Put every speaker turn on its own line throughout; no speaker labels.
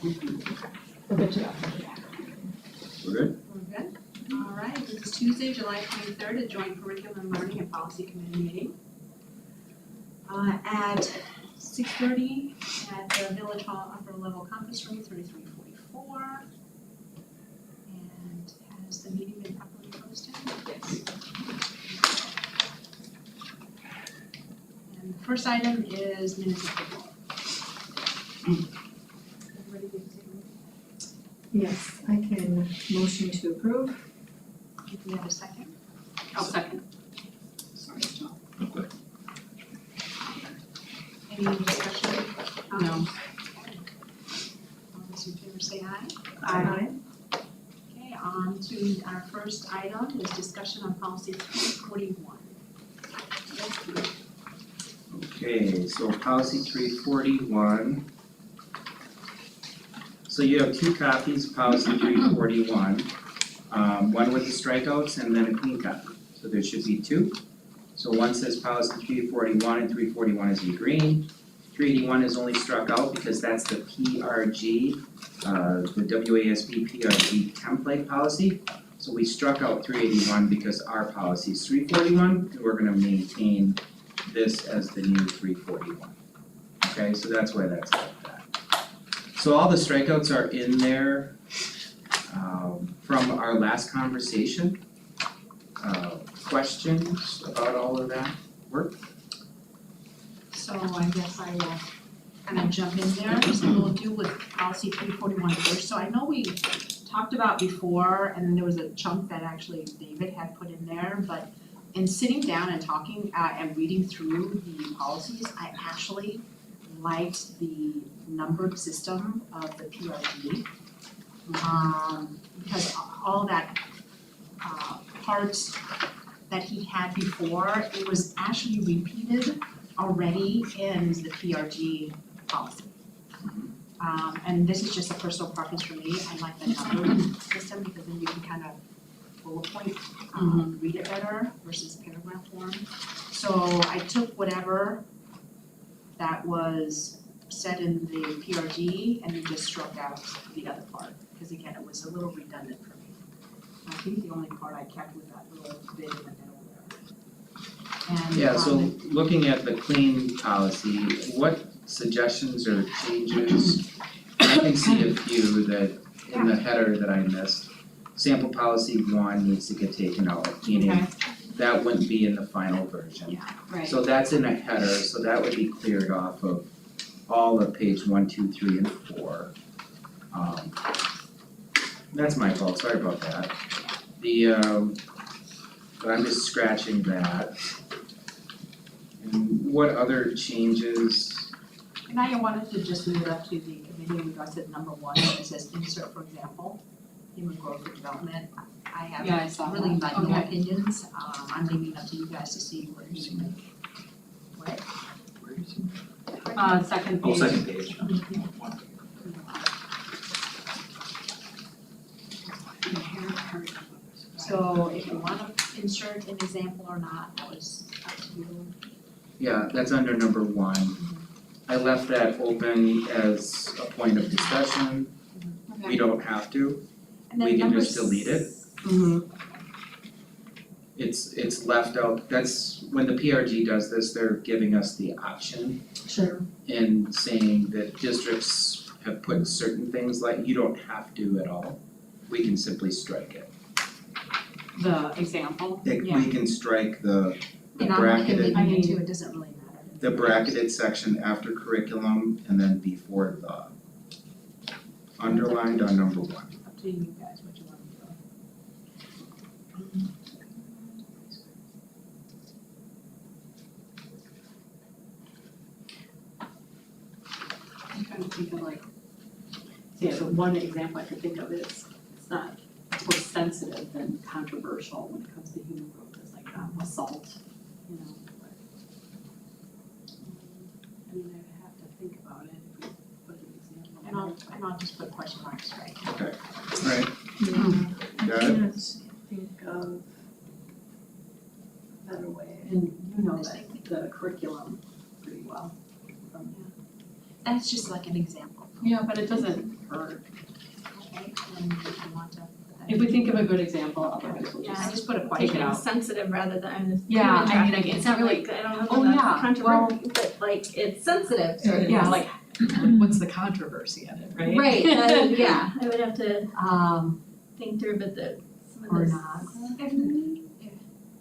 We're good to go.
We're good?
We're good. All right, this is Tuesday, July 23rd, a joint curriculum and learning and policy committee meeting. At 6:30 at the Village Hall Upper Level Conference Room, 3344. And has the meeting been properly posted? Yes. And the first item is minutes approval. Everybody get to take a look?
Yes, I can motion to approve.
Do we have a second? Oh, second.
Sorry, John.
Okay.
Any discussion?
No.
All those in favor say aye.
Aye.
Okay, on to our first item is discussion on policy 341.
Okay, so policy 341. So you have two copies of policy 341, one with the strikeouts and then a clean copy. So there should be two. So one says policy 341 and 341 is in green. 381 is only struck out because that's the PRG, the WASB PRG template policy. So we struck out 381 because our policy is 341 and we're gonna maintain this as the new 341. Okay, so that's why that's like that. So all the strikeouts are in there from our last conversation. Questions about all of that work?
So I guess I will kind of jump in there, so we'll do with policy 341 first. So I know we talked about before, and there was a chunk that actually David had put in there, but in sitting down and talking and reading through the policies, I actually liked the numbered system of the PRG. Because all that parts that he had before, it was actually repeated already in the PRG policy. And this is just a personal preference for me, I like the numbered system because then you can kind of bullet point, read it better versus paragraph form. So I took whatever that was said in the PRG and then just struck out the other part, because again, it was a little redundant for me. I think the only part I kept was that little bit in the middle there. And
Yeah, so looking at the clean policy, what suggestions or changes? I can see a few that in the header that I missed. Sample policy 1 needs to get taken out, meaning that wouldn't be in the final version.
Right.
So that's in a header, so that would be cleared off of all of page 1, 2, 3, and 4. That's my fault, sorry about that. But I'm just scratching that. And what other changes?
And I wanted to just leave it up to the committee, we got at number 1, and it says insert, for example, human growth or development. I have really like no opinions, I'm leaving it up to you guys to see where you make. What?
Second
Oh,
page.
second page.
So if you wanna insert an example or not, that was up to you.
Yeah, that's under number 1. I left that open as a point of discussion. We don't have to.
And then
We can
number
just delete it. It's left out, that's, when the PRG does this, they're giving us the option
Sure.
and saying that districts have put certain things like, you don't have to at all. We can simply strike it.
The example,
We can strike the
And I'm
bracketed,
leaving it too, it doesn't really matter.
the bracketed section after curriculum and then before the underlined on number 1.
Up to you guys, what you wanna do.
I'm trying to think of like, the one example I could think of is, it's not more sensitive than controversial when it comes to human growth, it's like assault, you know, but. I mean, I'd have to think about it if we put an example.
And I'll just put question marks, right?
Right,
I
got it?
can't think of a better way.
And you know that the curriculum pretty well.
That's just like an example.
Yeah, but it doesn't hurt.
Okay, and if you want to.
If we think of a good example, otherwise we'll
I
just.
just put a
Take
question.
it out.
sensitive rather than
Yeah,
human
I mean,
trafficking.
it's
It's not
really-
like, I don't know
Oh,
if
yeah,
that's controversial, but like, it's sensitive sort of.
Yeah, like, what's the controversy of it, right?
Right, yeah, I would have to think through, but some of this.
Pornography.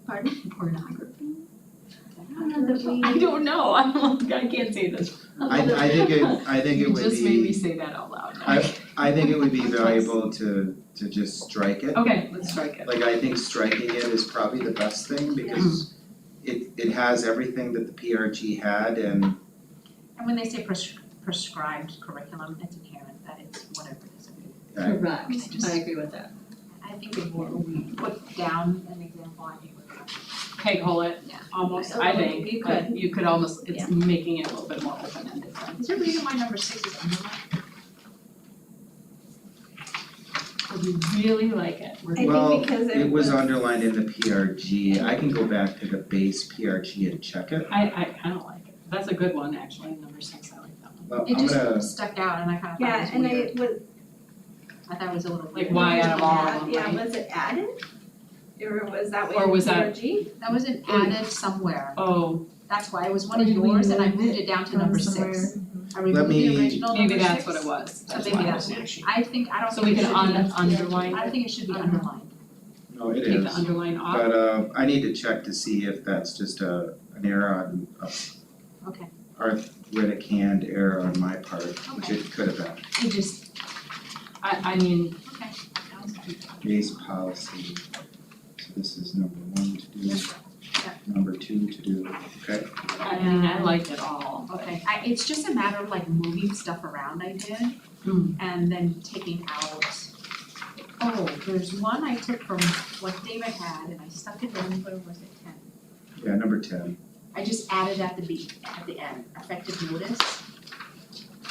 Pardon?
Pornography.
I don't know that we.
I don't know, I can't say this.
I think it would
You just made me
be,
say that out loud.
I think it would be valuable to just strike it.
Okay, let's strike it.
Like, I think striking it is probably the best thing because it has everything that the PRG had and
And when they say prescribed curriculum, it's inherent that it's whatever it is.
Correct,
I just-
I agree with that.
I think if we put down an example, I think we're good.
Peg-hole it,
Yeah.
almost,
I-
I think,
you
but
could.
you could almost, it's
Yeah.
making it a little bit more open-ended then.
Is there a reason why number 6 is underlined?
We really like it, we're.
I
Well,
think because
it was underlined in the PRG. I can go back to the base PRG and check it.
I kinda like it, that's a good one, actually, number 6, I like that one.
But
It
I'm gonna,
just stuck out and I kind of thought
Yeah,
it was
and
weird.
I was.
I thought it was a little
Like,
weird.
why out of all of them,
Yeah,
right?
was it added? Or was that way
Or
in
was that-
PRG?
That wasn't added somewhere.
Oh,
That's why it was one
Or
of
did we
yours and I
move
moved
it
it down to
from
number
somewhere?
6. I removed
me-
the original number 6.
maybe that's what it was,
So
that's
maybe
why.
that's why. I think, I don't
So
think
we
it
can
should be.
underline
I
it,
think it should be underlined.
no, it
take the
is.
underline off.
But I need to check to see if that's just an error on,
Okay.
arithmetic hand error on my part, which it could have been.
It just,
I mean,
okay, that was good.
Base policy, so this is number 1 to do,
Yes,
number 2 to do, okay?
I mean, I liked it all, but.
Okay, it's just a matter of like moving stuff around I did. And then taking out, oh, there's one I took from what David had and I stuck it in, where was it, 10?
Yeah, number 10.
I just added at the end, effective notice.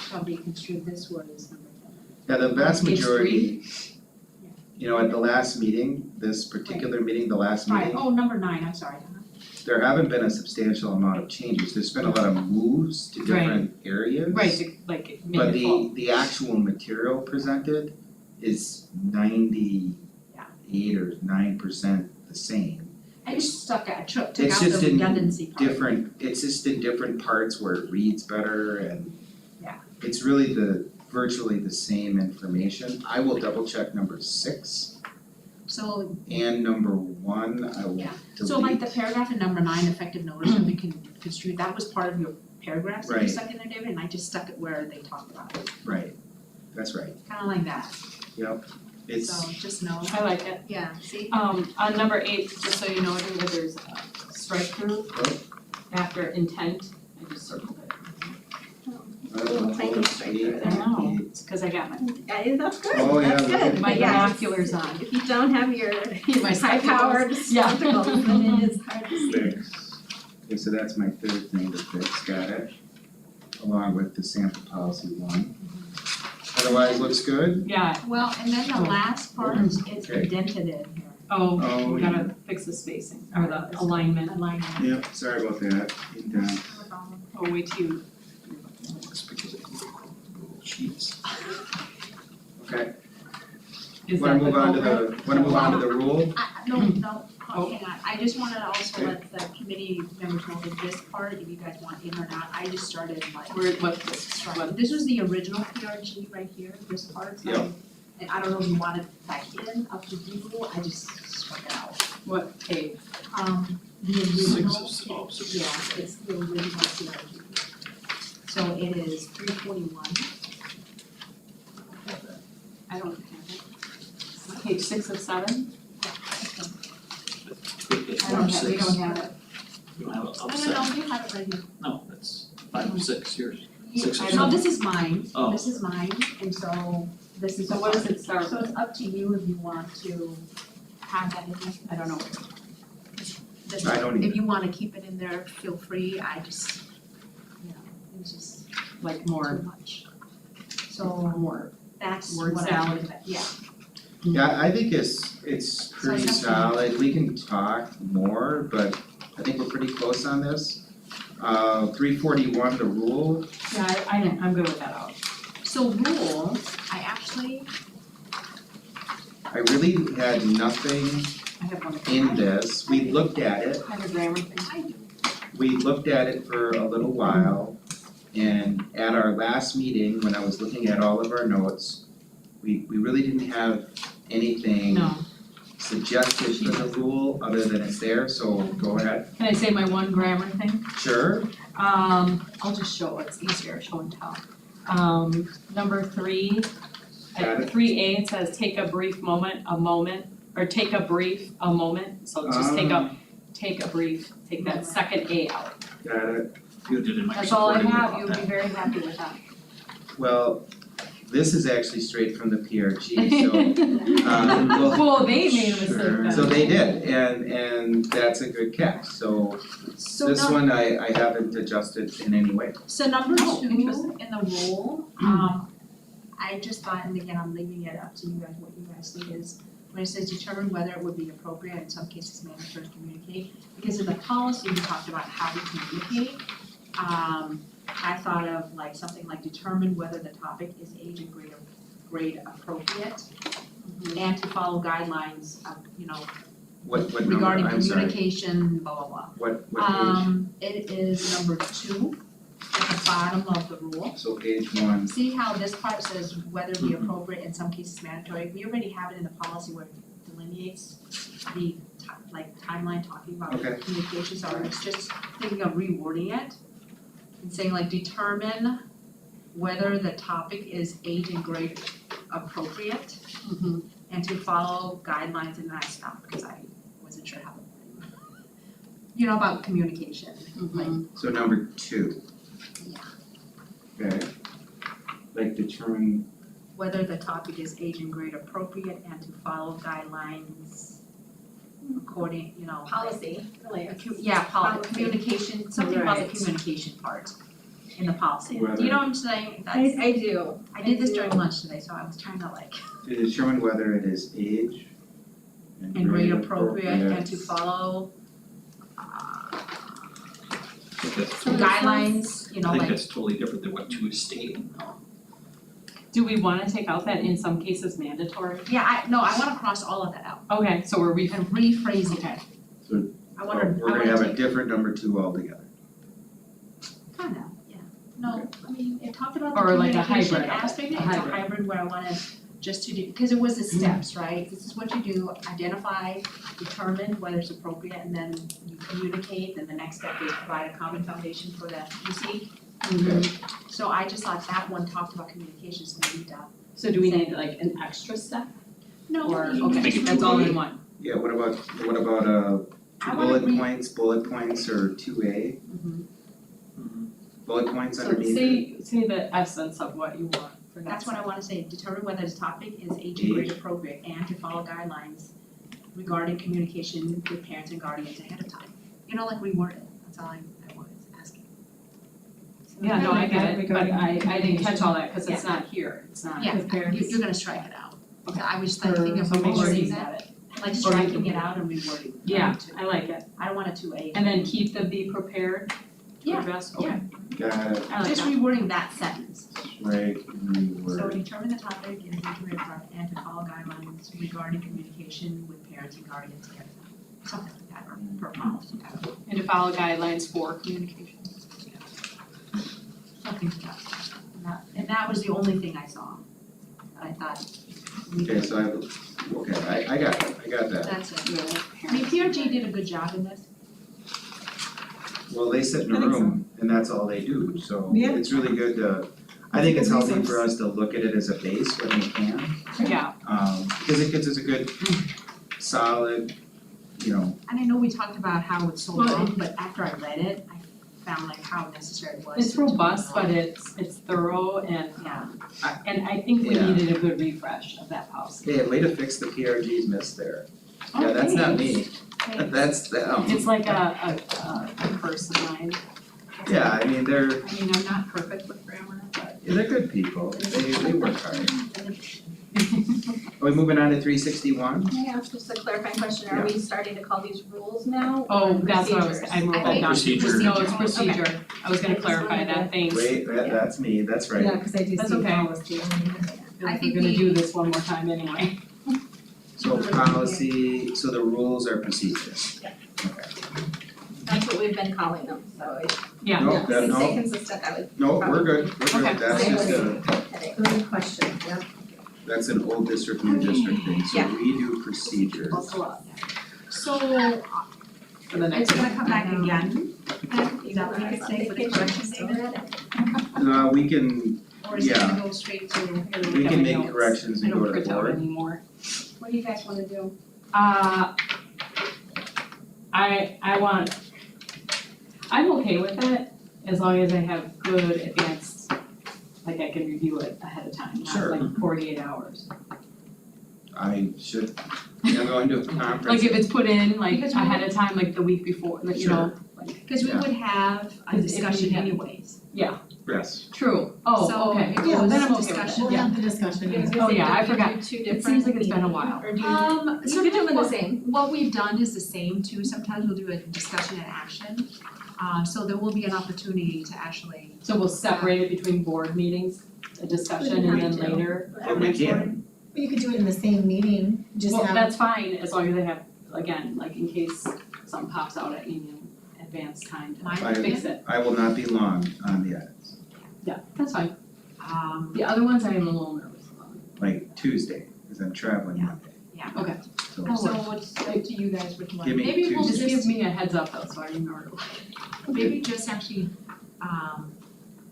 Shall be construed, this was number 10.
Yeah, the vast
Page
majority, you know, at the last meeting, this particular meeting, the last
Right,
meeting,
oh, number 9, I'm sorry.
there haven't been a substantial amount of changes. There's been a lot of moves to different areas.
Right, to like make
But
it full.
the actual material presented is 98 or 9% the same.
I just took
It's
out
just
the
in
redundancy part.
It's just in different parts where it reads better and
Yeah.
it's really virtually the same information. I will double check number 6
So,
and number 1, I will
Yeah.
delete.
so like the paragraph in number 9, effective notice shall be construed, that was part of your paragraphs that you
Right.
stuck in there, David, and I just stuck it where they talked about it,
Right, that's right,
kinda like that.
yep. It's,
So just know,
I like it.
yeah, see?
On number 8, just so you know, David, there's a strike through after intent, I just circled it.
Little tiny strike through
I
there.
know, it's cause I got my
Yeah, that's good,
Oh, yeah,
that's
look
good,
at
my
but yeah,
binoculars on.
if you don't have your
My
high powered
Yeah.
spectacles, then it is hard to see.
fix. Okay, so that's my third thing to fix, got it. Along with the sample policy 1. Otherwise, looks good?
Yeah,
Well, and then the last part is it's
Okay.
indented in here,
oh,
Oh,
we gotta fix the spacing, or the alignment.
alignment.
Yep, sorry about that. And,
Oh, wait till you.
just because of little sheets. Okay,
Is
wanna
that
move
the
on to
culprit?
wanna move on to the rule?
No,
Oh.
hang on, I just wanna also let the committee members know that this part, if you guys want in or not, I just started like.
Where, what, what,
This was the original PRG right here, this part, so.
Yep.
And I don't know if you want it back in, up to you, I just struck it out.
what page?
The original,
Six.
yeah, it's the original PRG. So it is 341.
I don't have it. Page 6 of 7? I don't have, we don't have it.
You don't have it
No,
upset?
you have it right here.
No, that's 5 and 6, yours. Six
Yeah,
or
no, this is mine,
Oh.
this is mine, and so this is.
So what does it start
So
with?
it's up to you if you want to have that in there.
I don't know.
This-
I don't
If
either.
you wanna keep it in there, feel free, I just, you know, it's just
Like
too
more,
much. So
more,
that's
Word
what I
salad.
did, yeah,
Yeah, I think it's pretty
it's up to you.
solid. We can talk more, but I think we're pretty close on this. 341, the rule,
yeah, I'm good with that out.
So rule, I actually,
I really had nothing
I have one.
in this, we looked at it,
I have a grammar thing.
I do.
we looked at it for a little while. And at our last meeting, when I was looking at all of our notes, we really didn't have anything
No.
suggested for the rule, other than it's there, so go ahead.
Can I say my one grammar thing?
Sure,
I'll just show, it's easier, show and tell. Number 3,
Got
at
it.
3A, it says take a brief moment, or take a brief, a moment, so just take a brief, take that second A out.
got it.
You did in my
That's all I
supporting
have,
about
you'll be
that.
very happy with that.
Well, this is actually straight from the PRG, so,
Well, they made a mistake
sure.
then.
So they did, and that's a good catch, so
So
this
num-
one I haven't adjusted in any way.
So number
Oh,
2
interesting.
in the rule, I just thought, and again, I'm leaving it up to you guys, what you guys think is, when it says determine whether it would be appropriate, in some cases mandatory to communicate, because in the policy, we talked about how we communicate. I thought of like something like determine whether the topic is age and grade appropriate, and to follow guidelines of,
What number,
regarding
I'm sorry,
communication, blah, blah, blah.
what page?
It is number 2 at the bottom of the rule.
So page 1,
See how this part says whether it be appropriate, in some cases mandatory, we already have it in the policy where it delineates the timeline talking about
Okay.
communication, so I was just thinking of rewording it and saying like determine whether the topic is age and grade appropriate
Mhm.
and to follow guidelines, and then I stopped because I wasn't sure how to about communication, like
so number 2.
Yeah.
Okay. Like determine,
whether the topic is age and grade appropriate and to follow guidelines according,
Policy, like.
communication, something about the
Right.
communication part in the policy.
Whether-
Do you know what I'm saying? That's,
I do.
I did this
do.
during lunch today, so I was trying to
to determine whether it is age
and grade appropriate and to follow
I think that's,
guidelines,
I think
like,
that's totally different than what 2 is stating.
Do we wanna take out that in some cases mandatory?
I wanna cross all of that out
Okay, so we're
and rephrase it.
Okay.
So,
I wanna,
we're gonna have a
take,
different number 2 altogether.
kinda, yeah. No, I mean, it talked about the
Or like a
communication
hybrid of it,
aspect,
a
it's a
hybrid.
hybrid where I wanna just to do, because it was the steps, right? This is what you do, identify, determine whether it's appropriate, and then you communicate, then the next step is provide a common foundation for the PC. So I just thought that one talked about communication, so we need to.
So do we need like an extra step?
No,
Or,
you can
okay,
just
that's all
read
in
it.
one.
Yeah, what about
I wanna
bullet points or 2A? Bullet points
So
underneath it?
say the essence of what you want for that.
That's what I wanna say, determine whether this topic is age and grade appropriate and to follow guidelines regarding communication with parents and guardians ahead of time. Like reword it, that's all I was asking.
Yeah, no, I get it, but
Regarding
I didn't catch all that, cause it's not here, it's not.
Yeah,
With parents.
you're gonna strike it out. Okay, I was thinking of
So make sure
rewording
he's
that,
got it.
like striking it out and rewording.
Yeah, I like it.
I don't want it to A.
And then keep the be prepared to
Yeah,
address,
yeah.
okay,
Got it,
I like
Just
that.
rewording that sentence.
right,
So
reword.
determine the topic and integrate part and to follow guidelines regarding communication with parents and guardians ahead of time. Something like that, or per policy, I don't know,
And to follow guidelines for communication.
something like that. And that was the only thing I saw. That I thought we
Okay,
could,
so I got it, I got that.
that's it. I mean, PRG did a good job in this.
Well, they sit in a
I think so.
room and that's all they do, so
Yeah.
it's really good to, I think it's
Good
healthy for
resource.
us to look at it as a base when we can.
Yeah,
Because it gives us a good, solid,
And I know we talked about how it's so
Well,
long, but after I read it, I found like how necessary it was.
it's robust, but it's thorough and
Yeah.
and I think we
Yeah.
needed a good refresh of that policy.
hey, way to fix the PRG's miss there.
Oh,
Yeah, that's not
thanks.
me, that's them.
It's like a curse of mine.
Yeah, I mean,
I mean, I'm not perfect with grammar, but
they're good people, they work hard.
Are we moving on to 361?
Can I ask just a clarifying question, are we starting to call these rules now?
Oh,
or
that's what I was,
procedures?
I wrote
I
that
think
down.
Procedure.
No, it's
Okay.
procedure. I was gonna
I just
clarify
wanted
that, thanks.
Wait, that's me, that's right.
Yeah, cause I do
That's
see
okay.
policy.
I think
We're gonna
we-
do this one more time anyway.
So policy, so the rules are procedures.
That's what we've been calling them, so it,
Yeah.
No,
yeah,
that,
to stay
no,
consistent, I would
no, we're good,
Okay.
that's just a,
headache.
Good question, yeah.
that's an old district, new district thing, so
Yeah.
we do procedures.
Buckle up
So
for the
it's
next
gonna
one.
come back again, then, is that what you could say for the correction statement?
We can,
Or is it
Yeah.
gonna go straight to?
we can make corrections
I
and go
don't
to
print out
board.
anymore.
What do you guys wanna do?
I'm okay with it, as long as I have good advanced, like I can review it ahead of time, not
Sure.
like 48 hours.
I should, I'm going to a conference.
Like if it's put in like
Because we
ahead of time, like the week before, like you know, like,
Cause we
Yeah.
would have a
'Cause if we
discussion
have-
anyways.
Yes,
true,
So
oh, okay,
if it
then
was
I'm okay with
discussion,
it,
We'll
yeah.
have the discussion.
I was
Oh,
gonna say,
yeah, I
do you
forgot.
do two
It
different
seems like it's been a
meetings,
while.
or do you,
You could do
them the same.
What we've done is the same too, sometimes we'll do a discussion and action. So there will be an opportunity to actually,
So we'll separate it between board meetings, a discussion, and then
have to.
later.
but we can,
But you could do it in the same meeting, just
Well,
have.
that's fine, as long as they have, again, like in case something pops out at me in advance time
my
to
opinion,
fix it.
I will not be long on the edits,
Yeah, that's fine.
um,
The other ones I am a little nervous about.
like Tuesday, cause I'm traveling
Yeah.
Monday.
Yeah.
Okay.
So,
That'll
so
work.
what's up to you guys, which one?
Give me
Maybe we'll
Just
just,
give me a heads up though, so I remember.
maybe just actually,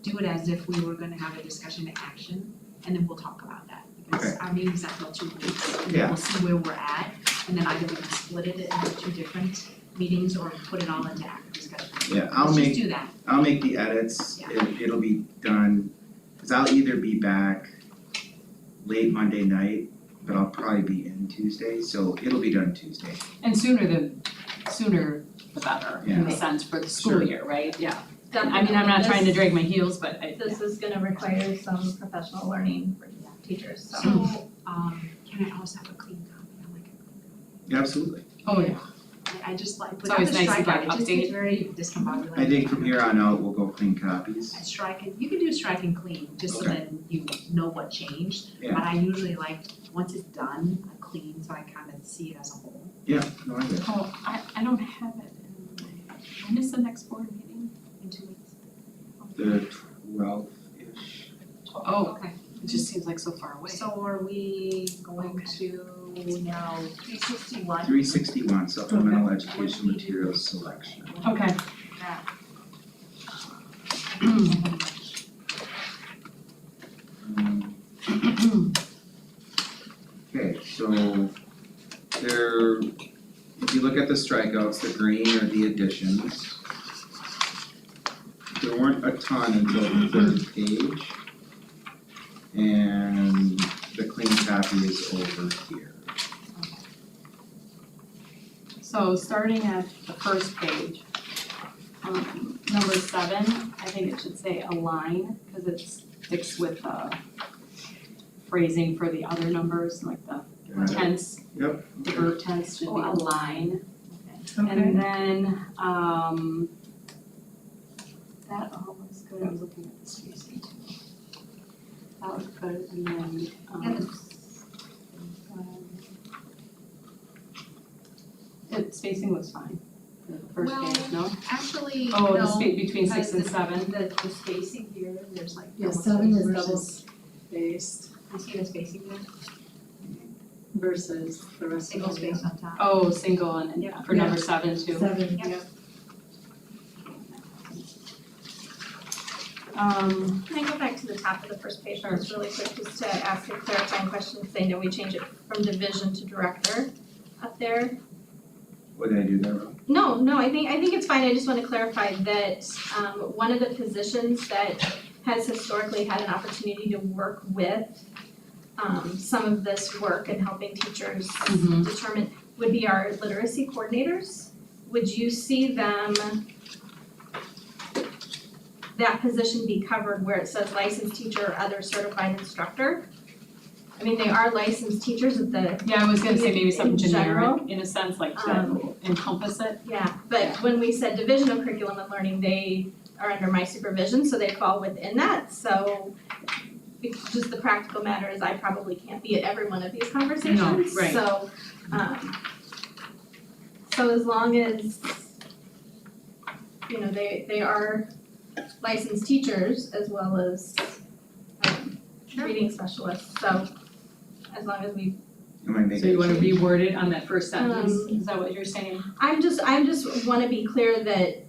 do it as if we were gonna have a discussion and action, and then we'll talk about that. Because
Okay.
our meeting's not till 2 weeks, and then
Yeah.
we'll see where we're at, and then either we can split it into 2 different meetings or put it all into active discussion.
yeah, I'll
Let's
make,
just do that.
I'll make the edits,
Yeah.
it'll be done, cause I'll either be back late Monday night, but I'll probably be in Tuesday, so it'll be done Tuesday.
And sooner the better, in the
Yeah.
sense for the school
Sure.
year, right? Yeah. I mean, I'm not trying to drag my heels, but I,
This is gonna require some professional learning for teachers, so.
So, can I also have a clean copy? I like a clean
Yeah, absolutely.
oh yeah.
copy. I just like,
It's
without the
always nice to
strikeout,
get
it just
updated.
gets very discombobulated.
I think from here on out, we'll go clean copies.
I strike and, you can do strike and clean, just so
Okay.
then you know what changed.
Yeah.
But I usually like, once it's done, I clean, so I kind of see it as a whole
Yeah, no, I get it.
Oh, I don't have it in my, when is the next board meeting?
in 2 weeks.
The 12-ish.
Oh,
Okay,
it just seems like so far away.
so are we going to now 361?
361 supplemental education materials selection.
Okay.
Okay, so there, if you look at the strikeouts, the green are the additions. There weren't a ton until the third page. And the clean copy is over here.
So starting at the first page, number 7, I think it should say align, cause it sticks with phrasing for the other numbers, like the
Got it?
tense.
Yep.
The verb tense should be
Oh,
align.
Okay.
And then, that all looks good, I was looking at the spacing too. That looked good, and then, spacing was fine, for the first
Well,
page, no?
Actually,
Oh, the
no,
space between 6 and
because
7,
the spacing here, there's like
Yeah,
double
7 is
space
double
versus,
spaced
you see the spacing there,
versus the rest of
single
it.
space on top.
oh, single and
Yeah.
for number 7 too.
7,
Yep.
yeah.
Can I go back to the top of the first page just really quick, just to ask a clarifying question, saying that we change it from division to director up there?
What did I do there wrong?
No, I think it's fine, I just wanna clarify that, one of the positions that has historically had an opportunity to work with, some of this work and helping teachers
Mhm.
determine, would be our literacy coordinators. Would you see them, that position be covered where it says licensed teacher or other certified instructor? I mean, they are licensed teachers at the,
Yeah, I was gonna say maybe something
In general,
generic in a sense, like that encompass it.
yeah, but when we said Division of Curriculum and Learning, they are under my supervision, so they fall within that, so just the practical matter is I probably can't be at every one of these conversations,
right.
so as long as, you know, they are licensed teachers as well as reading specialists, so as long as we,
You might make
So you
a
wanna
change.
reword it on that first sentence,
Um,
is that what you're saying?
I'm just wanna be clear that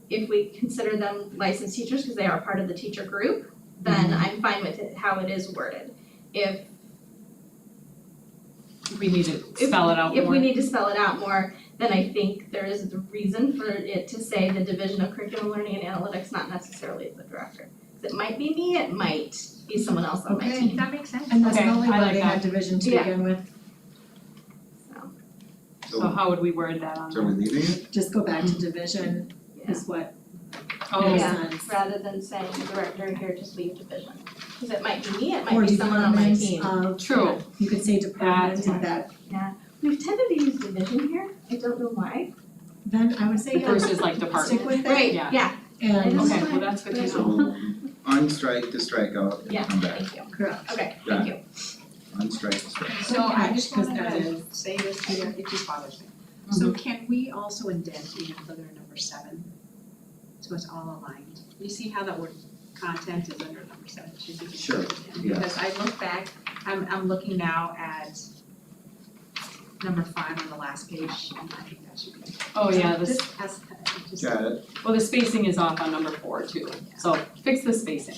if we consider them licensed teachers, cause they are part of the teacher group, then I'm fine with it, how it is worded. If
We need to spell it out more.
If we need to spell it out more, then I think there is the reason for it to say the Division of Curriculum Learning and Analytics, not necessarily the director. 'Cause it might be me, it might be someone else on my
Okay.
team,
That makes sense.
And that's
Okay,
probably
I
why
like
they
that.
had division to
Yeah.
begin with,
so,
So how would we word that on
So we're leaving it?
just go back to division
yeah.
is what
Oh,
makes
Yeah.
sense.
Rather than saying director here, just leave division. Cause it might be me, it
Or
might be someone on my
department
team.
of,
True.
you could say department
That's
of that,
We've tended to use division here, I don't know why.
then I would say yeah,
versus like
stick
department.
with it
Right,
Yeah.
yeah,
and
Okay, well, that's good to
So
know.
we'll unstrike the strikeout and
yeah,
come back.
thank you.
correct.
Okay, thank you.
Unstrike the strikeout.
So I just
Because
wanted
that
to
is-
say this here, it just bothers me. So can we also indent even further number 7? So it's all aligned. You see how that word content is under number 7, it should be.
Sure, yeah.
Because I look back, I'm looking now at number 5 on the last page, and I think that should be.
Oh, yeah, this,
Just as, just.
Got it?
well, the spacing is off on number 4 too, so fix the spacing.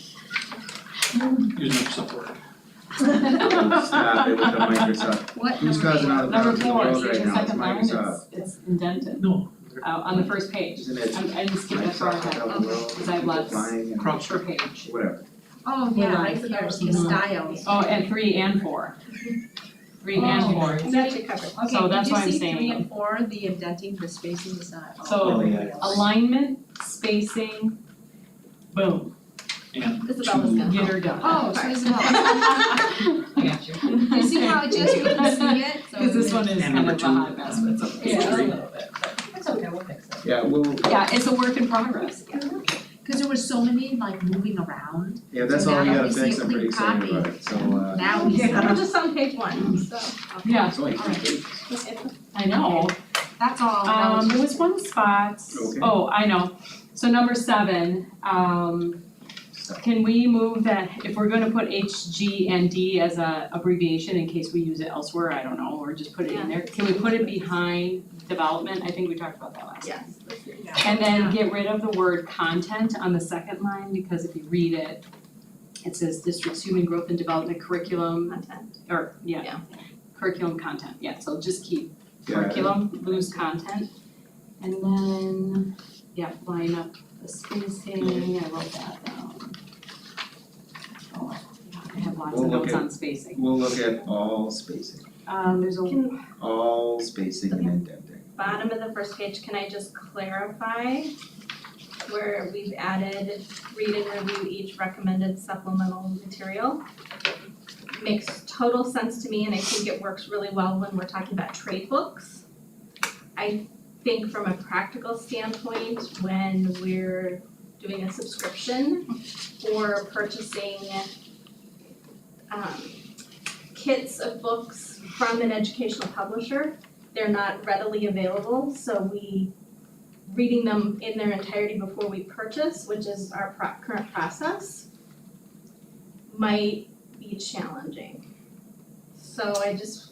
Use enough support.
Stop it with the Microsoft.
What
Who's
number
causing all the
Number
problems in the
4,
world
see
right
the
now? It's
second line,
Microsoft.
it's indented,
No,
on the first page.
Isn't it
I didn't skip that far
Microsoft
ahead,
out the world,
because I have lots
flying and
Cross
per page.
whatever.
Oh, yeah,
Hold on.
right here, the
Mhm.
styles.
Oh, and 3 and 4. 3 and 4.
I got you covered.
Okay,
So that's
did
why I'm
you see
saying-
3 and 4, the indenting, the spacing is not.
So,
yeah.
Alignment, spacing, boom,
and
Isabella's
two-
gonna
get
help.
her done.
Oh, so
Sorry.
Isabel. I got you. You see how it just, you couldn't see it, so.
Because this one is
And
kind
number
of a
2.
hot mess, but it's okay.
Yeah.
It's okay, we'll fix it.
Yeah, we'll,
Yeah, it's a work in progress.
Cause there was so many like moving around,
yeah, that's
So
all we
now
gotta
we see
fix,
a
I'm pretty
clean
excited
copy.
about it, so
now we
Yeah, we're
see,
just on page 1, so.
Yeah,
it's only 3 pages.
I know.
that's all, that was
There was one spot,
Okay.
oh, I know. So number 7, can we move that, if we're gonna put H, G, and D as a abbreviation in case we use it elsewhere, I don't know, or just put it in there. Can we put it behind development? I think we talked about that last time.
Yes.
And then get rid of the word content on the second line, because if you read it, it says district's human growth and development curriculum,
Content.
or,
Yeah.
yeah, curriculum content, yeah, so just keep
Got it.
curriculum, lose content. And then, yeah, line up the spacing, I wrote that down. Oh, I have lots of
We'll look
notes
at-
on spacing.
We'll look at all spacing,
There's a,
Can,
all spacing and indenting.
bottom of the first page, can I just clarify where we've added read and review each recommended supplemental material? Makes total sense to me, and I think it works really well when we're talking about trade books. I think from a practical standpoint, when we're doing a subscription or purchasing kits of books from an educational publisher, they're not readily available, so reading them in their entirety before we purchase, which is our current process, might be challenging. So I just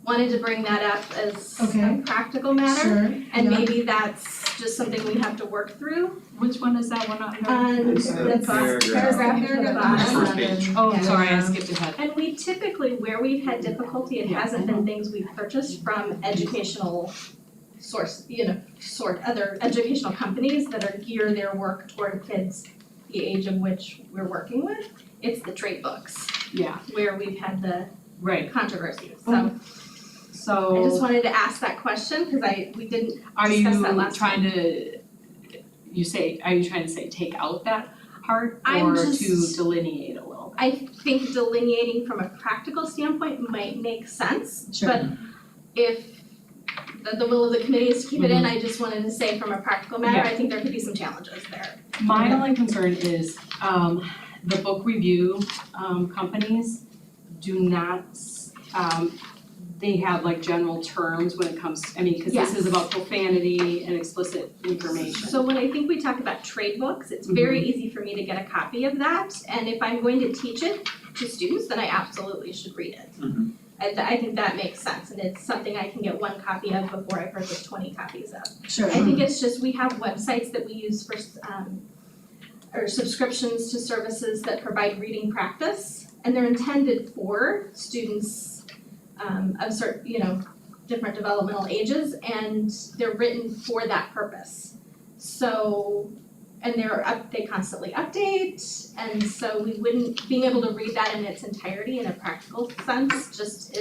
wanted to bring that up as
Okay.
a practical matter,
Sure,
and
yeah.
maybe that's just something we have to work through.
which one is that one under?
And
It's the
the
paragraph.
paragraph.
First page.
Oh,
Yeah.
sorry, I skipped ahead.
And we typically, where we've had difficulty, it hasn't been things we've purchased from educational source, other educational companies that are gear their work toward kids the age of which we're working with. It's the trade books
Yeah,
where we've had the
right,
controversy. So I just
so
wanted to ask that question because we didn't
are you
discuss that last
trying to, are you trying to say take out that part
I'm
or
just-
to delineate a little
So I think delineating from a practical standpoint might make sense,
Sure.
but if the will of the committee is to keep it in, I just wanted to say from a practical matter, I think there could be some challenges there.
My only concern is, the book review, companies do not, they have like general terms when it comes, I mean, cause this is
Yes.
about profanity and explicit information.
So when I think we talk about trade books, it's very easy for me to get a copy of that, and if I'm going to teach it to students, then I absolutely should read it.
Mhm.
I think that makes sense, and it's something I can get one copy of before I purchase 20 copies of.
Sure.
I think it's just, we have websites that we use for, or subscriptions to services that provide reading practice, and they're intended for students of certain, different developmental ages, and they're written for that purpose. So, and they constantly update, and so being able to read that in its entirety in a practical sense just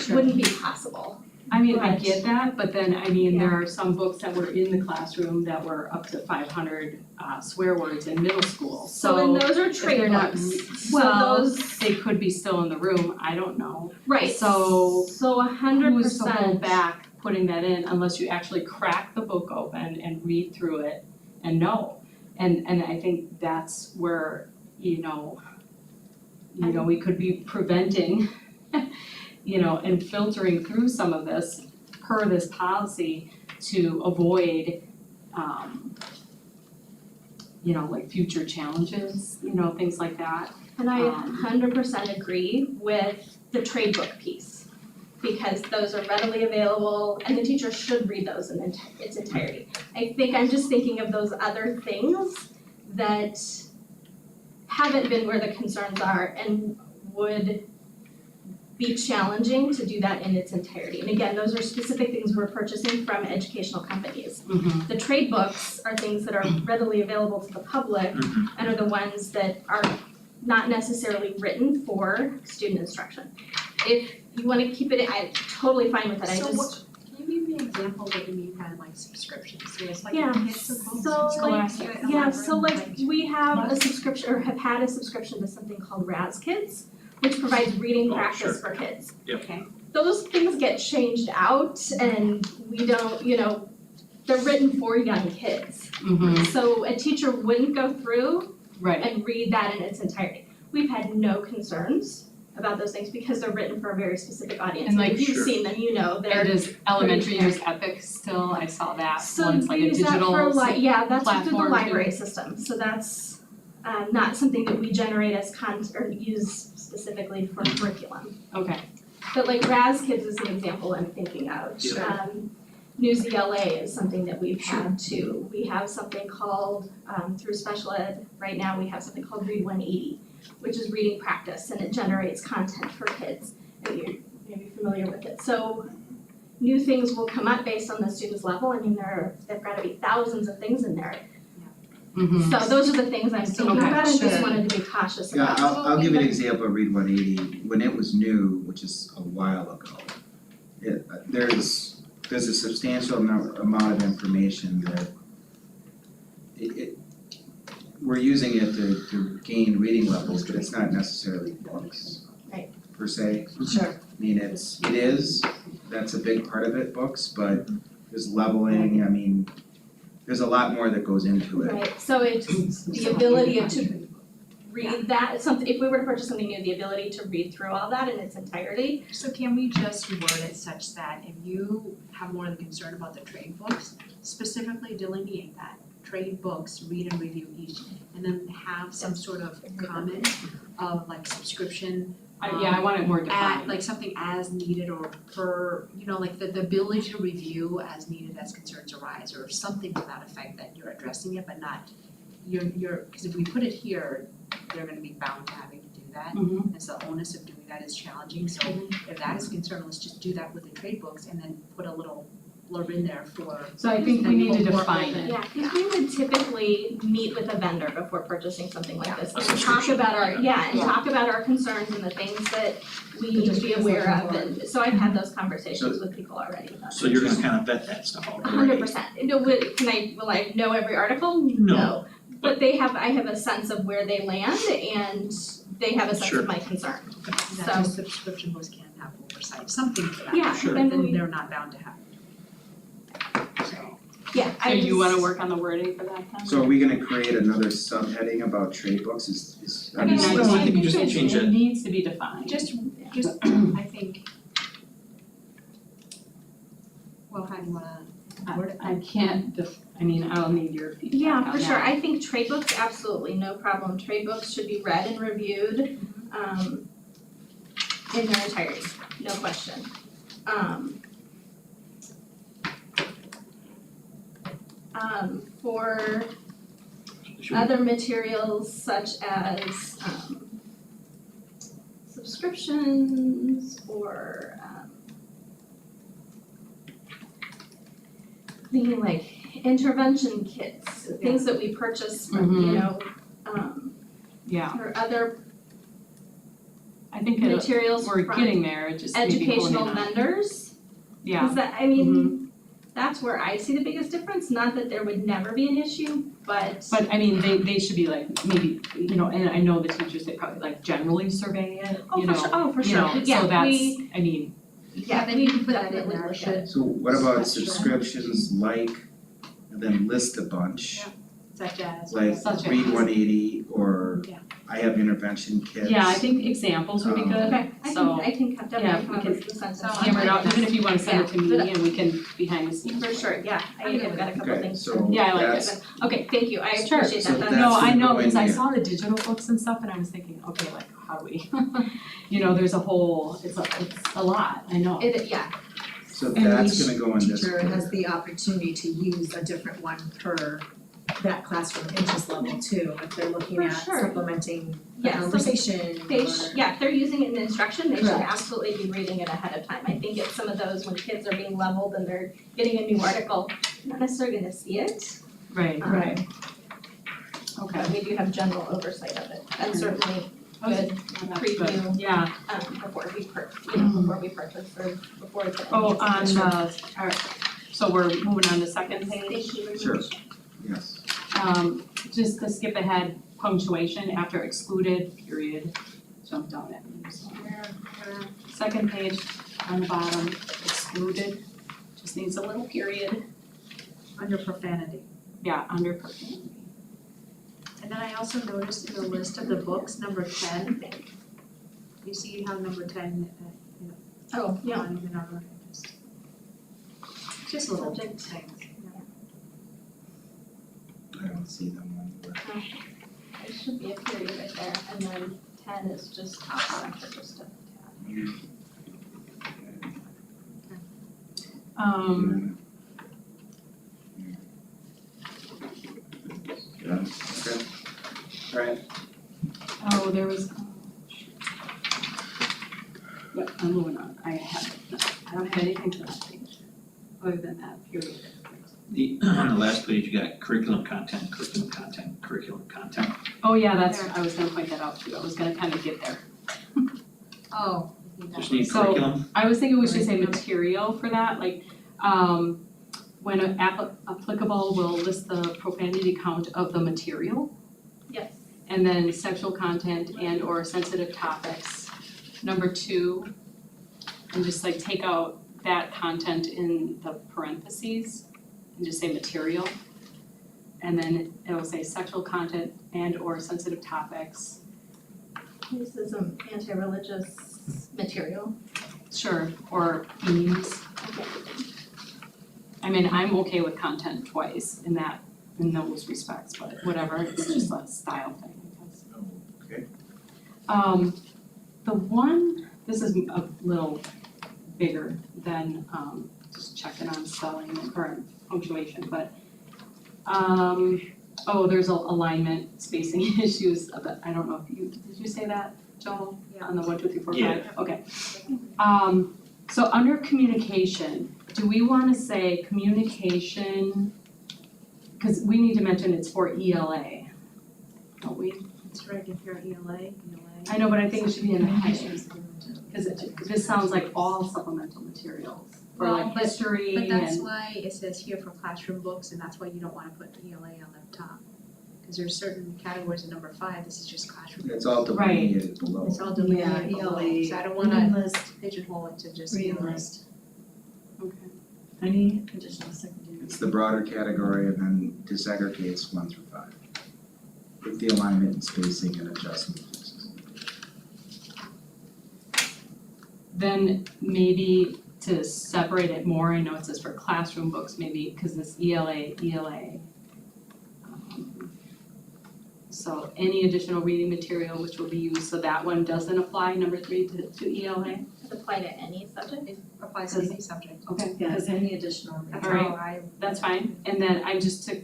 wouldn't be possible.
I mean, I
Right.
get that, but then, I mean, there are some books that were in the classroom that were up to 500 swear words in middle school,
So then those are
they're
trade
not
books.
well,
So those,
they could be still in the room, I don't know.
right,
So
so 100%.
who's to hold back putting that in unless you actually crack the book open and read through it and know? And I think that's where, we could be preventing, and filtering through some of this per this policy to avoid, like future challenges, things like that.
And I 100% agree with the trade book piece, because those are readily available and the teacher should read those in its entirety. I think I'm just thinking of those other things that haven't been where the concerns are and would be challenging to do that in its entirety. And again, those are specific things we're purchasing from educational companies. The trade books are things that are readily available to the public and are the ones that are not necessarily written for student instruction. If you wanna keep it, I'm totally fine with it, I
So
just,
Can you give me an example of what you mean kind of like subscriptions? So it's like
Yeah,
a kid's book,
so
scholastic.
yeah, so like we have a subscription, or have had a subscription to something called Raz Kids, which provides reading
Oh,
practice
sure.
for kids.
Okay.
Those things get changed out and we don't, they're written for young kids. So a teacher wouldn't go through
Right,
and read that in its entirety. We've had no concerns about those things because they're written for a very specific audience.
And like,
if you've
sure.
seen them, they're.
and does elementary use Epic still? I saw that
So
once, like
we
a
use that
digital.
for yeah, that's through the
platform too.
library system, so that's not something that we generate as or use specifically for curriculum.
Okay,
But like Raz Kids is an example I'm thinking of.
Yeah.
News ELA is something that we've had too. We have something called, through special ed, right now we have something called Read 180, which is reading practice and it generates content for kids. And you're maybe familiar with it. So new things will come up based on the student's level. I mean, there've gotta be thousands of things in there. So those are the things I'm thinking
Okay,
about and just
sure.
wanted to be cautious
Yeah,
about.
I'll give you an example of Read 180, when it was new, which is a while ago. There's a substantial amount of information that we're using it to gain reading levels, but it's not necessarily books.
Right.
Per se.
Sure.
I mean, that's a big part of it, books, but there's leveling, I mean, there's a lot more that goes into it.
Right, so it's the ability to read that, something, if we were to purchase something new, the ability to read through all that in its entirety.
So can we just word it such that if you have more of a concern about the trade books, specifically delineate that, trade books, read and review each, and then have some sort of comment of like subscription,
I want it more defined.
like something as needed or per, like the ability to review as needed as concerns arise, or something to that effect, that you're addressing it, but not, because if we put it here, they're gonna be bound to having to do that. And so the onus of doing that is challenging, so if that is a concern, let's just do that with the trade books and then put a little blurb in there for.
So I think we need to
More
define
open.
it.
Yeah, because we would typically meet with a vendor before purchasing something like this
A
and talk
subscription.
about our, and
Yeah.
talk about our concerns and the things that we
The
need to be
district is
aware
looking
of,
for.
and so I've had those conversations with people already about it.
So you're gonna kind of vet that stuff out already?
100%. Will I know every article?
No.
but I have a sense of where they land and they have a sense
Sure.
of my concern.
That
So-
just subscription books can have oversight, something to that.
Yeah,
Sure.
and
Then
we,
they're not bound to have.
yeah,
So
I
you wanna
was-
work on the wording for that then?
So are we gonna create another subheading about trade books, is, I
I
mean,
mean,
No, I think you just
it-
change
It
it.
needs to be defined.
Just, I think. Well, how do you wanna word it?
I can't I mean, I'll need your feedback
Yeah,
on
for sure.
that.
I think trade books, absolutely, no problem. Trade books should be read and reviewed, in their entirety, no question. For other materials such as, subscriptions or, thinking like intervention kits, things that we purchase from, you know,
Yeah,
or other
I think
materials
we're
from
getting there, it just maybe honing
educational
on-
vendors.
Yeah,
Cause that, I mean, that's where I see the biggest difference, not that there would never be an issue, but
but I mean, they should be like, maybe, you know, and I know the teachers, they probably like generally survey it, you know.
for
You
sure,
know,
yeah,
so that's,
we,
I mean,
yeah,
then
we
you can put that in
definitely
there,
look at
should.
it.
so what about
That's true.
subscriptions like, and then list a bunch?
Yeah. Such as.
Like
Such
read
as.
180 or
Yeah.
I have intervention kits.
yeah, I think examples would be good.
Okay,
So,
I can
yeah,
definitely come
we
up
can
with the sentence.
So
hammer it out, even if you wanna send it to me
Yeah,
and we can behind the scenes.
For sure, yeah, I've got a couple
Okay,
things.
so
Yeah, I like
that's,
Okay, thank you, I
Sure.
appreciate
So
that,
that's
No, I
gonna
know,
go in
because I
there.
saw the digital books and stuff and I was thinking, okay, like, how do we, you know, there's a whole, it's a lot, I know.
yeah,
so
And
that's
each
gonna go in this
teacher
folder.
has the opportunity to use a different one per that classroom interest level too, if they're looking
For
at
sure.
supplementing the
Yeah, so
conversation or.
if they're using it in instruction, they should
Correct.
absolutely be reading it ahead of time. I think it's some of those when kids are being leveled and they're getting a new article, not necessarily gonna see it.
Right,
Right.
okay.
But we do have general oversight of it, and certainly
Okay.
good
That's
preview.
good. Yeah,
before we purchase or before it's.
oh, on alright, so we're moving on to second page.
Thank you very
Sure.
much.
Yes,
Just to skip ahead, punctuation after excluded, period, jump down at me, so. Second page on the bottom, excluded, just needs a little period,
Under profanity.
yeah, under profanity.
And then I also noticed in the list of the books, number 10, you see how number 10,
Oh, yeah.
on the number, just little
Subject.
things.
I don't see them on the
There should be a period right there, and then 10 is just top center, just a tab.
Yeah, okay, alright,
Oh, there was, yep, I'm moving on, I don't have anything for that page, other than that period.
On the last page, you got curriculum content, curriculum content, curriculum content.
Oh, yeah, I was gonna point that out too, I was gonna kind of get there.
Oh, I think that
Just need
was-
So-
curriculum,
I was thinking we should say material for that, like, when applicable, we'll list the profanity count of the material.
Yes.
And then sexual content and or sensitive topics. Number 2, and just like take out that content in the parentheses and just say material. And then it'll say sexual content and or sensitive topics.
This is anti-religious material.
Sure, or themes.
Okay.
I mean, I'm okay with content twice in those respects, but whatever, it's just a style thing, I guess.
okay.
The one, this is a little bigger than just checking on spelling or punctuation, but there's alignment spacing issues, but I don't know if did you say that, Joel?
Yeah.
On the 1, 2, 3, 4, 5?
Yeah.
Okay. So under communication, do we wanna say communication, cause we need to mention it's for ELA, don't we?
It's right in here, ELA.
I know, but I think it should be in the headings, cause this sounds like all supplemental materials, for
Well,
like
but-
history
But that's
and,
why it says here for classroom books, and that's why you don't wanna put ELA on the top. Cause there's certain categories in number 5, this is just classroom.
It's all delineated below.
It's all delineated
Yeah,
below,
ELA,
so I don't
reading
wanna
list,
pigeonhole it to just
reading
ELA.
list,
Okay.
any additional secondary.
It's the broader category and then disaggregates 1 through 5. With the alignment and spacing and adjustment fixes.
Then maybe to separate it more, I know it says for classroom books, maybe, cause this ELA. So any additional reading material which will be used, so that one doesn't apply, number 3 to ELA?
Does it apply to any subject?
It applies to any subject.
Okay,
Yes, any additional.
That's
Alright.
how I.
that's fine, and then I just to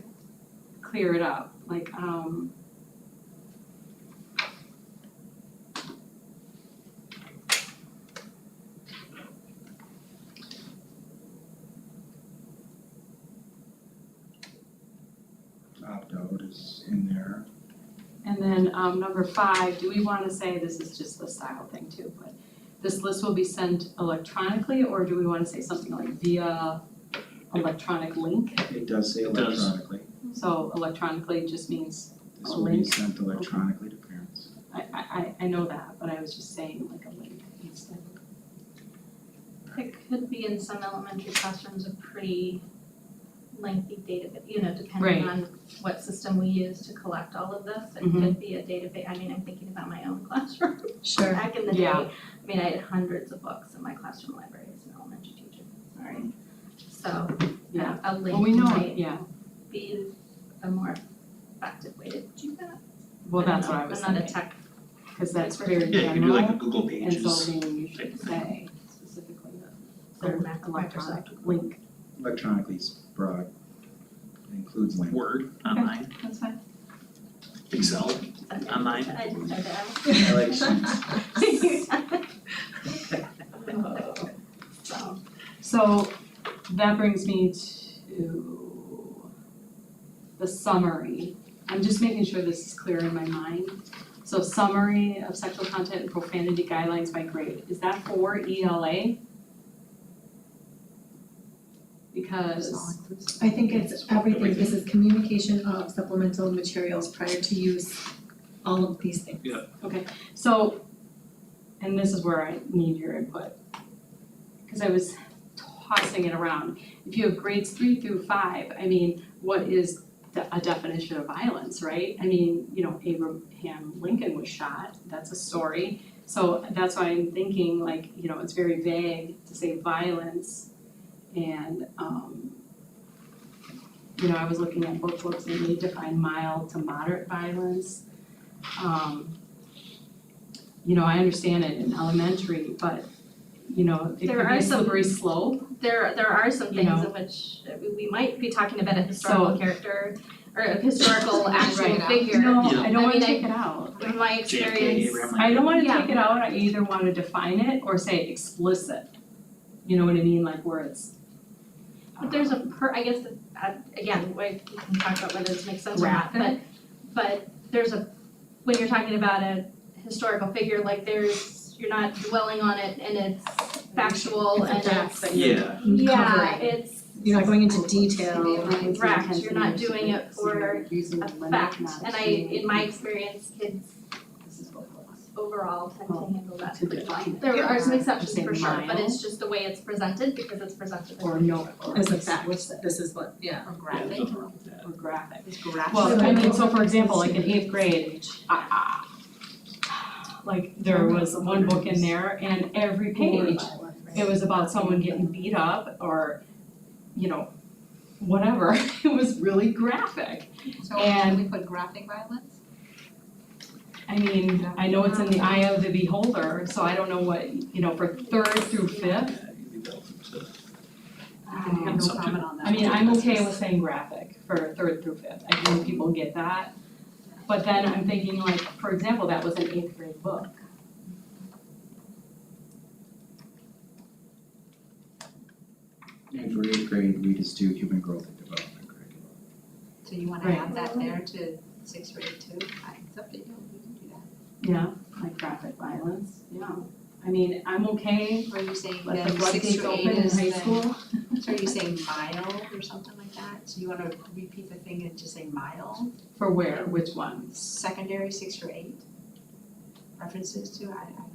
clear it up, like,
Opt-out is in there.
and then, number 5, do we wanna say, this is just the style thing too, but this list will be sent electronically, or do we wanna say something like via electronic link?
It does say
It does.
electronically.
So electronically just means,
This
A
will be
link.
sent electronically to parents.
I know that, but I was just saying like a link instead.
It could be in some elementary classrooms a pretty lengthy database, depending
Right.
on what system we use to collect all of this. It
Mhm.
could be a database, I mean, I'm thinking about my own classroom.
Sure.
Back in the day,
Yeah.
I mean, I had hundreds of books in my classroom library as an elementary teacher, sorry. So,
Yeah.
a link
Well, we know,
might
yeah,
be a more effective way to do that.
well, that's
don't
what
know,
I was
I'm not a
thinking,
tech,
cause that's very
Yeah, you can do like a
general,
Google
and
Pages.
so maybe you should say specifically that
or
the electronic link,
Electronically is broad. It includes link.
Word online,
that's fine.
Excel online.
I just had to ask.
I like
So that brings me to the summary. I'm just making sure this is clear in my mind. So summary of sexual content and profanity guidelines by grade, is that for ELA? Because,
I think it's everything, this is communication of supplemental materials prior to use, all of these things.
Yeah.
so, and this is where I need your input. Cause I was tossing it around. If you have grades 3 through 5, I mean, what is a definition of violence, right? I mean, Abraham Lincoln was shot, that's a story. So that's why I'm thinking like, it's very vague to say violence. And, I was looking at book books and they define mild to moderate violence. I understand it in elementary, but, it could be
There are
a
some-
slippery slope.
There are some
You
things
know.
in which we might be talking about a historical character or a historical actual
Right.
figure.
No,
Yeah.
I don't
I
wanna
mean,
take it out.
In my
JFK,
experience,
Abraham
I don't wanna
Yeah.
take it out, I either wanna define it or say explicit. You know what I mean, like where it's.
but there's I guess, again, we can talk about whether this makes sense or not, but there's when you're talking about a historical figure, like you're not dwelling on it and it's factual
It's a
and
fact
it's,
that
Yeah,
yeah,
covering.
it's
You're not going into detail.
correct, you're not doing it for a fact, and in my experience, kids overall tend to handle that.
To define it.
There are some
Say
exceptions for sure, but
mild.
it's just the way it's presented, because it's presented as
Or no, or
As a fact,
explicit,
this is what, yeah.
Or
yeah,
graphic,
there's nothing wrong with that.
or graphic.
it's graphic.
Well, I mean, so for example, like in 8th grade, like there was one book in there and every page, it was about someone getting beat up or, whatever. It was really graphic.
So
and-
can we put graphic violence?
I mean, I know it's in the eye of the beholder, so I don't know what, for 3rd through 5th.
Yeah, you leave that open to-
I have
no
no
comment
on that. I mean, I'm okay with saying graphic for 3rd through 5th. I think people get that. But then I'm thinking like, for example, that was an 8th grade book.
And for 8th grade, we just do human growth and development curriculum.
So you wanna
Right.
add that there to 6th grade too? It's up to you, we can do that.
Yeah, like graphic violence, yeah. I mean, I'm okay,
Or are you saying
let
then
the
6
floodgates
to 8
open in
is
high
then-
school.
So are you saying mild or something like that? So you wanna repeat the thing and just say mild?
For where, which one?
Secondary 6 or 8? References to, I don't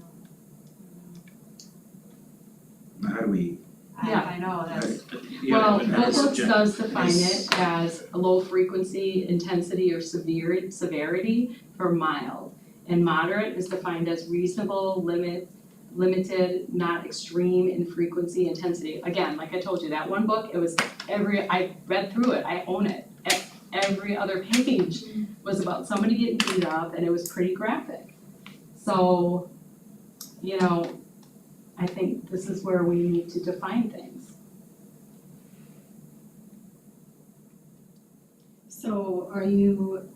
How do we,
Yeah.
I know, that's,
Well,
Yeah, but
Blue Books
subject-
does define
Yes.
it as a low frequency, intensity, or severity for mild. And moderate is defined as reasonable, limited, not extreme in frequency, intensity. Again, like I told you, that one book, it was I read through it, I own it. Every other page was about somebody getting beat up, and it was pretty graphic. So, you know, I think this is where we need to define things.
So are you,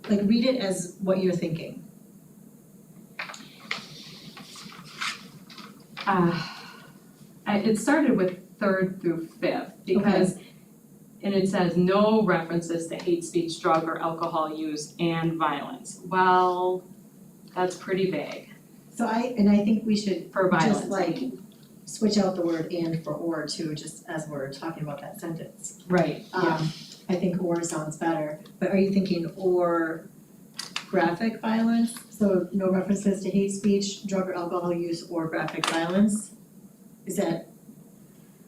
like, read it as what you're thinking.
It started with 3rd through 5th because, and it says no references to hate speech, drug or alcohol use and violence. Well, that's pretty vague
So I think we should
for violence.
just like switch out the word and for or too, just as we're talking about that sentence.
Right, yeah.
I think or sounds better, but are you thinking or graphic violence? So no references to hate speech, drug or alcohol use or graphic violence? Is that,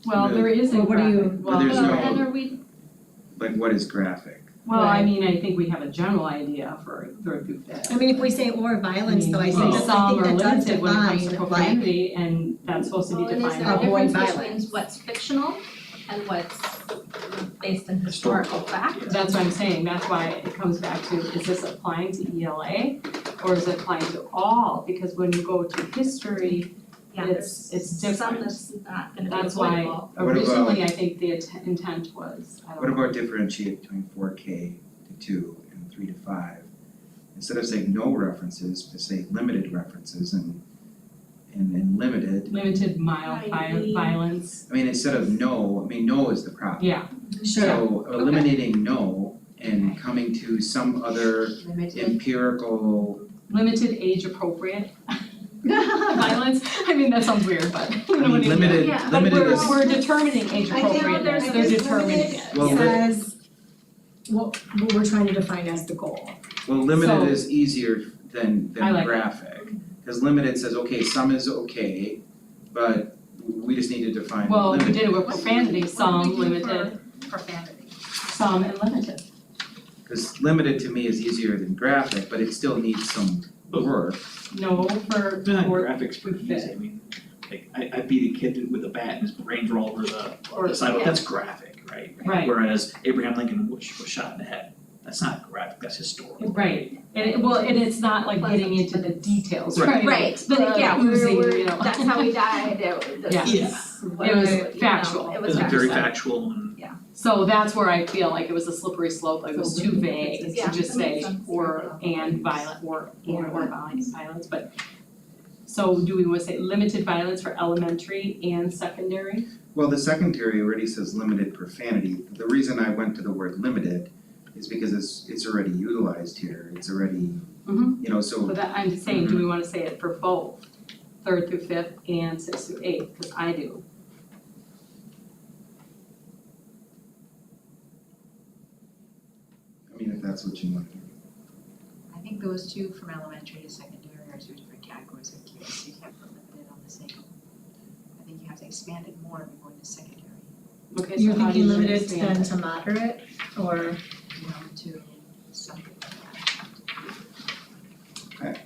Well, there is a
Or what do you-
graphic,
But there's
Well,
no-
and are we,
like, what is graphic?
well, I
Right.
mean, I think we have a general idea for 3rd through 5th.
I mean, if we say or violence, though, I think
well,
that, I think that does
some are limited when it comes to
define, like,
profanity, and that's supposed to be
well, and is
defined.
there a
Avoid
difference
violence.
between what's fictional and what's based in historical fact?
That's what I'm saying, that's why it comes back to, is this applying to ELA or is it applying to all? Because when you go to history,
Yeah,
it's
Some
different.
that's not gonna be
That's why
avoidable.
What about-
originally, I think the intent was, I
What
don't know.
about differentiate between 4K to 2 and 3 to 5? Instead of saying no references, to say limited references and limited.
Limited mild
Right.
violence,
I mean, instead of no, I mean, no is the problem.
yeah,
So eliminating no and coming to some other
limited.
empirical,
limited age appropriate violence, I mean, that sounds weird, but you know
I
what I
mean,
mean.
limited,
Yeah.
But
limited is,
we're determining age
I think
appropriateness,
I
they're
think
determining
limited
it.
Well,
says what we're trying to define as the goal.
well, limited
So-
is easier than
I like that.
graphic. Cause limited says, okay, some is okay, but we just need to define
Well, we
limited.
did it with profanity, some
What do we do
limited,
for profanity?
some and limited.
Cause limited to me is easier than graphic, but it still needs some work.
No, for
Graphics pretty
fit.
easy, I mean, like, I beat a kid with a bat and his brains were all over the sidewalk, that's graphic, right?
Right.
Whereas Abraham Lincoln was shot in the head, that's not graphic, that's historical.
Right, and it's not like getting into the details,
Right.
right?
Right, but yeah,
Oozing,
we're,
you know.
that's how we died,
Yeah.
what
It was
you know,
factual.
it
It
was
was very
factual.
factual and
So that's where I feel like it was a slippery slope, like it was too vague
Yeah,
to just
that makes
say
sense.
or and violent, or violence, but. So do we wanna say limited violence for elementary and secondary?
Well, the secondary already says limited profanity. The reason I went to the word limited is because it's already utilized here. It's already,
Mhm.
you know, so
So that, I'm saying, do we wanna say it for both, 3rd through 5th and 6th through 8th, cause I do.
I mean, if that's what you want to do.
I think those two from elementary to secondary are two different categories of kids, you can't put limited on the same. I think you have to expand it more if you're going to secondary,
Okay,
You're
so how do
thinking
you
limited
understand
then
it?
to moderate, or
you know, to something like that.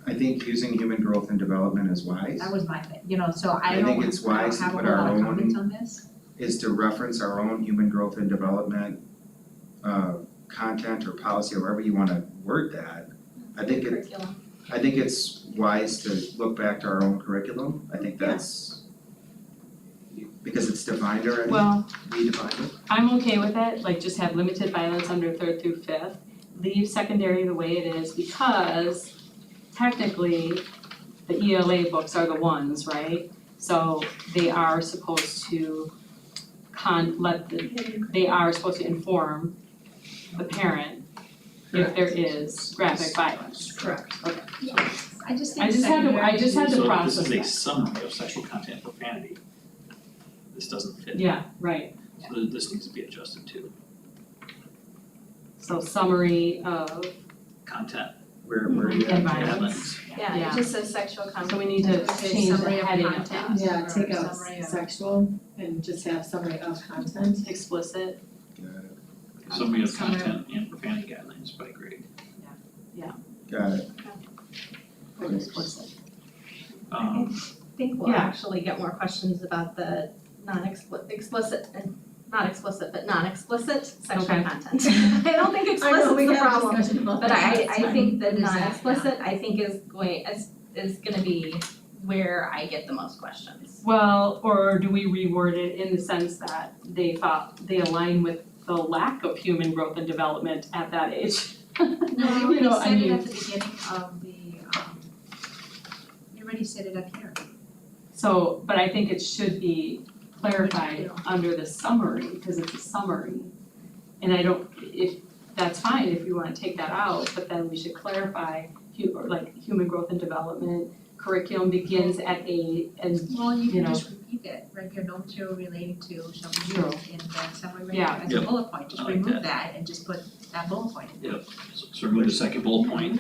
I think using human growth and development is wise,
That was my thing, you know, so
I
I
think
don't,
it's
I
wise
don't
to
have a
put
whole
our
lot of
own-
comments on this.
is to reference our own human growth and development content or policy, or however you wanna word that. I think
Curriculum.
it's wise to look back to our own curriculum. I think that's because it's defined already,
Well,
we defined it.
I'm okay with it, like just have limited violence under 3rd through 5th. Leave secondary the way it is because technically the ELA books are the ones, right? So they are supposed to they are supposed to inform the parent if there is graphic violence.
correct.
I just think
I just had to
secondary
process
so this is a
that.
summary of sexual content profanity. this doesn't fit.
Yeah, right.
So this needs to be adjusted too,
So summary of,
content,
Where you
And
at?
violence.
Yeah,
Yeah.
it just says sexual content.
so we need to
Okay,
change the
summary of
heading of
content.
that.
Yeah,
Or
take out
summary of-
sexual and just have summary of content.
Explicit,
summary of
Summary.
content and profanity guidelines by grade.
Got it.
or explicit.
Um,
I think we'll
Yeah.
actually get more questions about the explicit, not explicit, but non-explicit sexual
Okay.
content. I don't think explicit's the problem, but I think the
What is that?
non-explicit, I think is gonna be where I get the most questions.
Well, or do we reword it in the sense that they align with the lack of human growth and development at that age?
No, you
know, I
already said it
mean-
at the beginning of the, you already said it up here.
So, but I think it should be clarified under the summary, because it's a summary. And I don't, if, that's fine if you wanna take that out, but then we should clarify, or like human growth and development curriculum begins at and
Well, you
You
can
know.
just repeat it, right, your no material relating to shall be
True.
used in the summary
Yeah.
as a
Yep.
bullet point, just
I like
remove
that.
that and just put that bullet point in,
so remove the second bullet point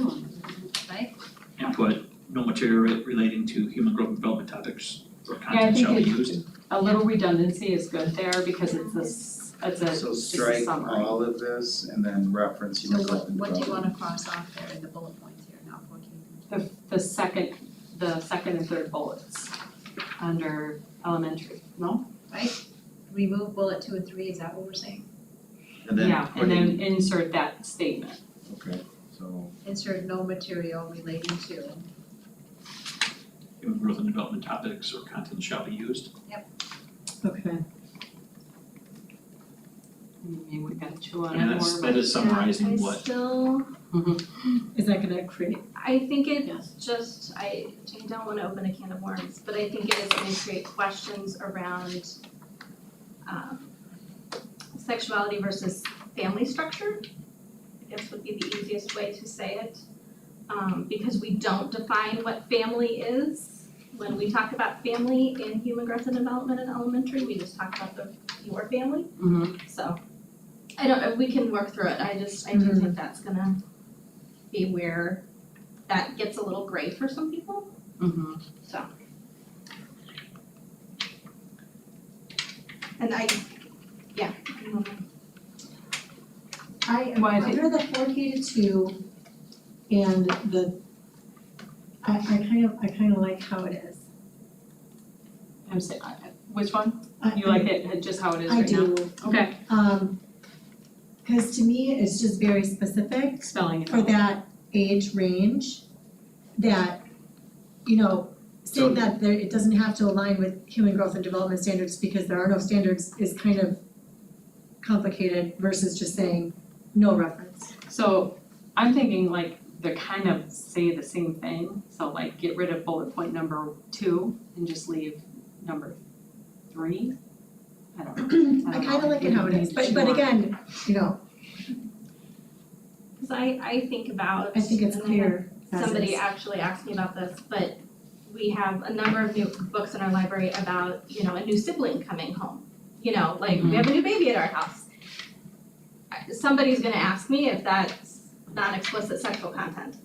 right?
and put no material relating to human growth and development topics or
I
content
think
shall be
it-
used.
a little redundancy is good there because it's a
So
just a
strike
summary.
all of this and then reference
So
human growth and
what do you
development.
wanna cross off there in the bullet points here, now 14?
The second and third bullets under elementary, no?
Remove bullet 2 and 3, is that what we're saying?
And then
Yeah, and then
putting,
insert that statement.
okay, so
Insert no material relating to,
Human growth and development topics or content shall be used.
Okay.
Maybe we gotta chew on
I mean,
it more.
that's, that is summarizing
I
what,
still,
Is that gonna create,
I think
Yes.
it's just, I don't wanna open a can of worms, but I think it is gonna create questions around sexuality versus family structure, I guess would be the easiest way to say it. Because we don't define what family is. When we talk about family in human growth and development in elementary, we just talk about your family.
Mhm.
So, I don't know, we can work through it, I do think that's gonna be where that gets a little gray for some people,
Mhm.
so. And yeah.
Well, I think-
under the 4K to 2 and I kind of like how it is.
I'm saying, which one?
I-
You like it just how it is
I
right now?
do,
Okay,
cause to me, it's just very specific
spelling it
for
out.
that age range that, you know, saying that there, it doesn't have to align with human growth and development standards because there are no standards is kind of complicated versus just saying no reference.
So I'm thinking like they kind of say the same thing, so like get rid of bullet point number 2 and just leave number 3. I don't know.
I
don't
kinda
know.
like it how it is, but
Sure.
again, you know,
Cause I think about.
I think it's
and
clear as is.
Somebody actually asked me about this, but we have a number of new books in our library about, you know, a new sibling coming home. You know, like, we have a new baby at our house. Somebody's gonna ask me if that's non-explicit sexual content.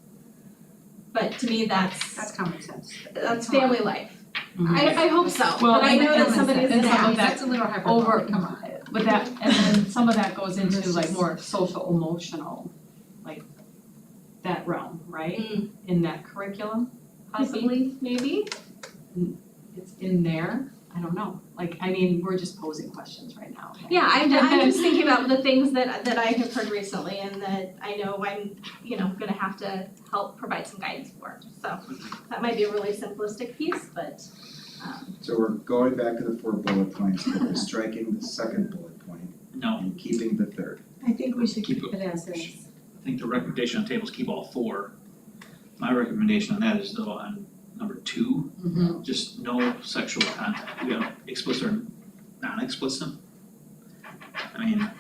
But to me,
that's common sense.
that's family life.
Mhm.
I hope so,
Well,
but I
and
know that
common
somebody's
sense.
gonna
some of
ask.
that
That's a little
over,
hyperbolic, come on.
but that, and then some of that goes into like
Versus-
more social emotional, like that realm, right?
Mm.
In that curriculum, possibly,
Possibly, maybe.
it's in there, I don't know, like, I mean, we're just posing questions right now.
Yeah, I'm just thinking about the things that I have heard recently and that I know I'm, you know, gonna have to help provide some guidance for. So that might be a really simplistic piece, but
so we're going back to the 4 bullet points, but we're striking the second bullet point
no,
and keeping the third.
I think we should
Keep
keep it as is.
I think the recommendation on the table is keep all 4. My recommendation on that is though on number 2,
Mhm.
just no sexual content, you know, explicit or non-explicit. I mean,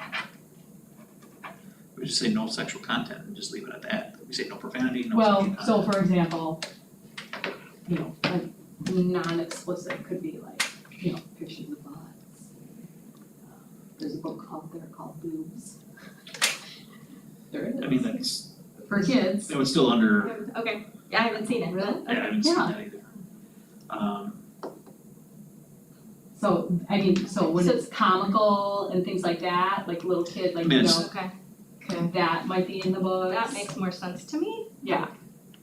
we just say no sexual content and just leave it at that. We say no profanity, no sexual
Well,
content.
so for example, you know, like non-explicit could be like, you know, pictures of blood, book out there called Boobs. There it
I mean,
is,
that's,
for kids.
that was still under,
Okay, yeah, I haven't seen it,
Really?
but,
yeah, I haven't seen
Yeah.
that either.
So, I mean, so when
So-
it's comical and things like that, like little kid, like, you
Yes.
know,
okay,
that might be in the books.
that makes more sense to me,
Yeah,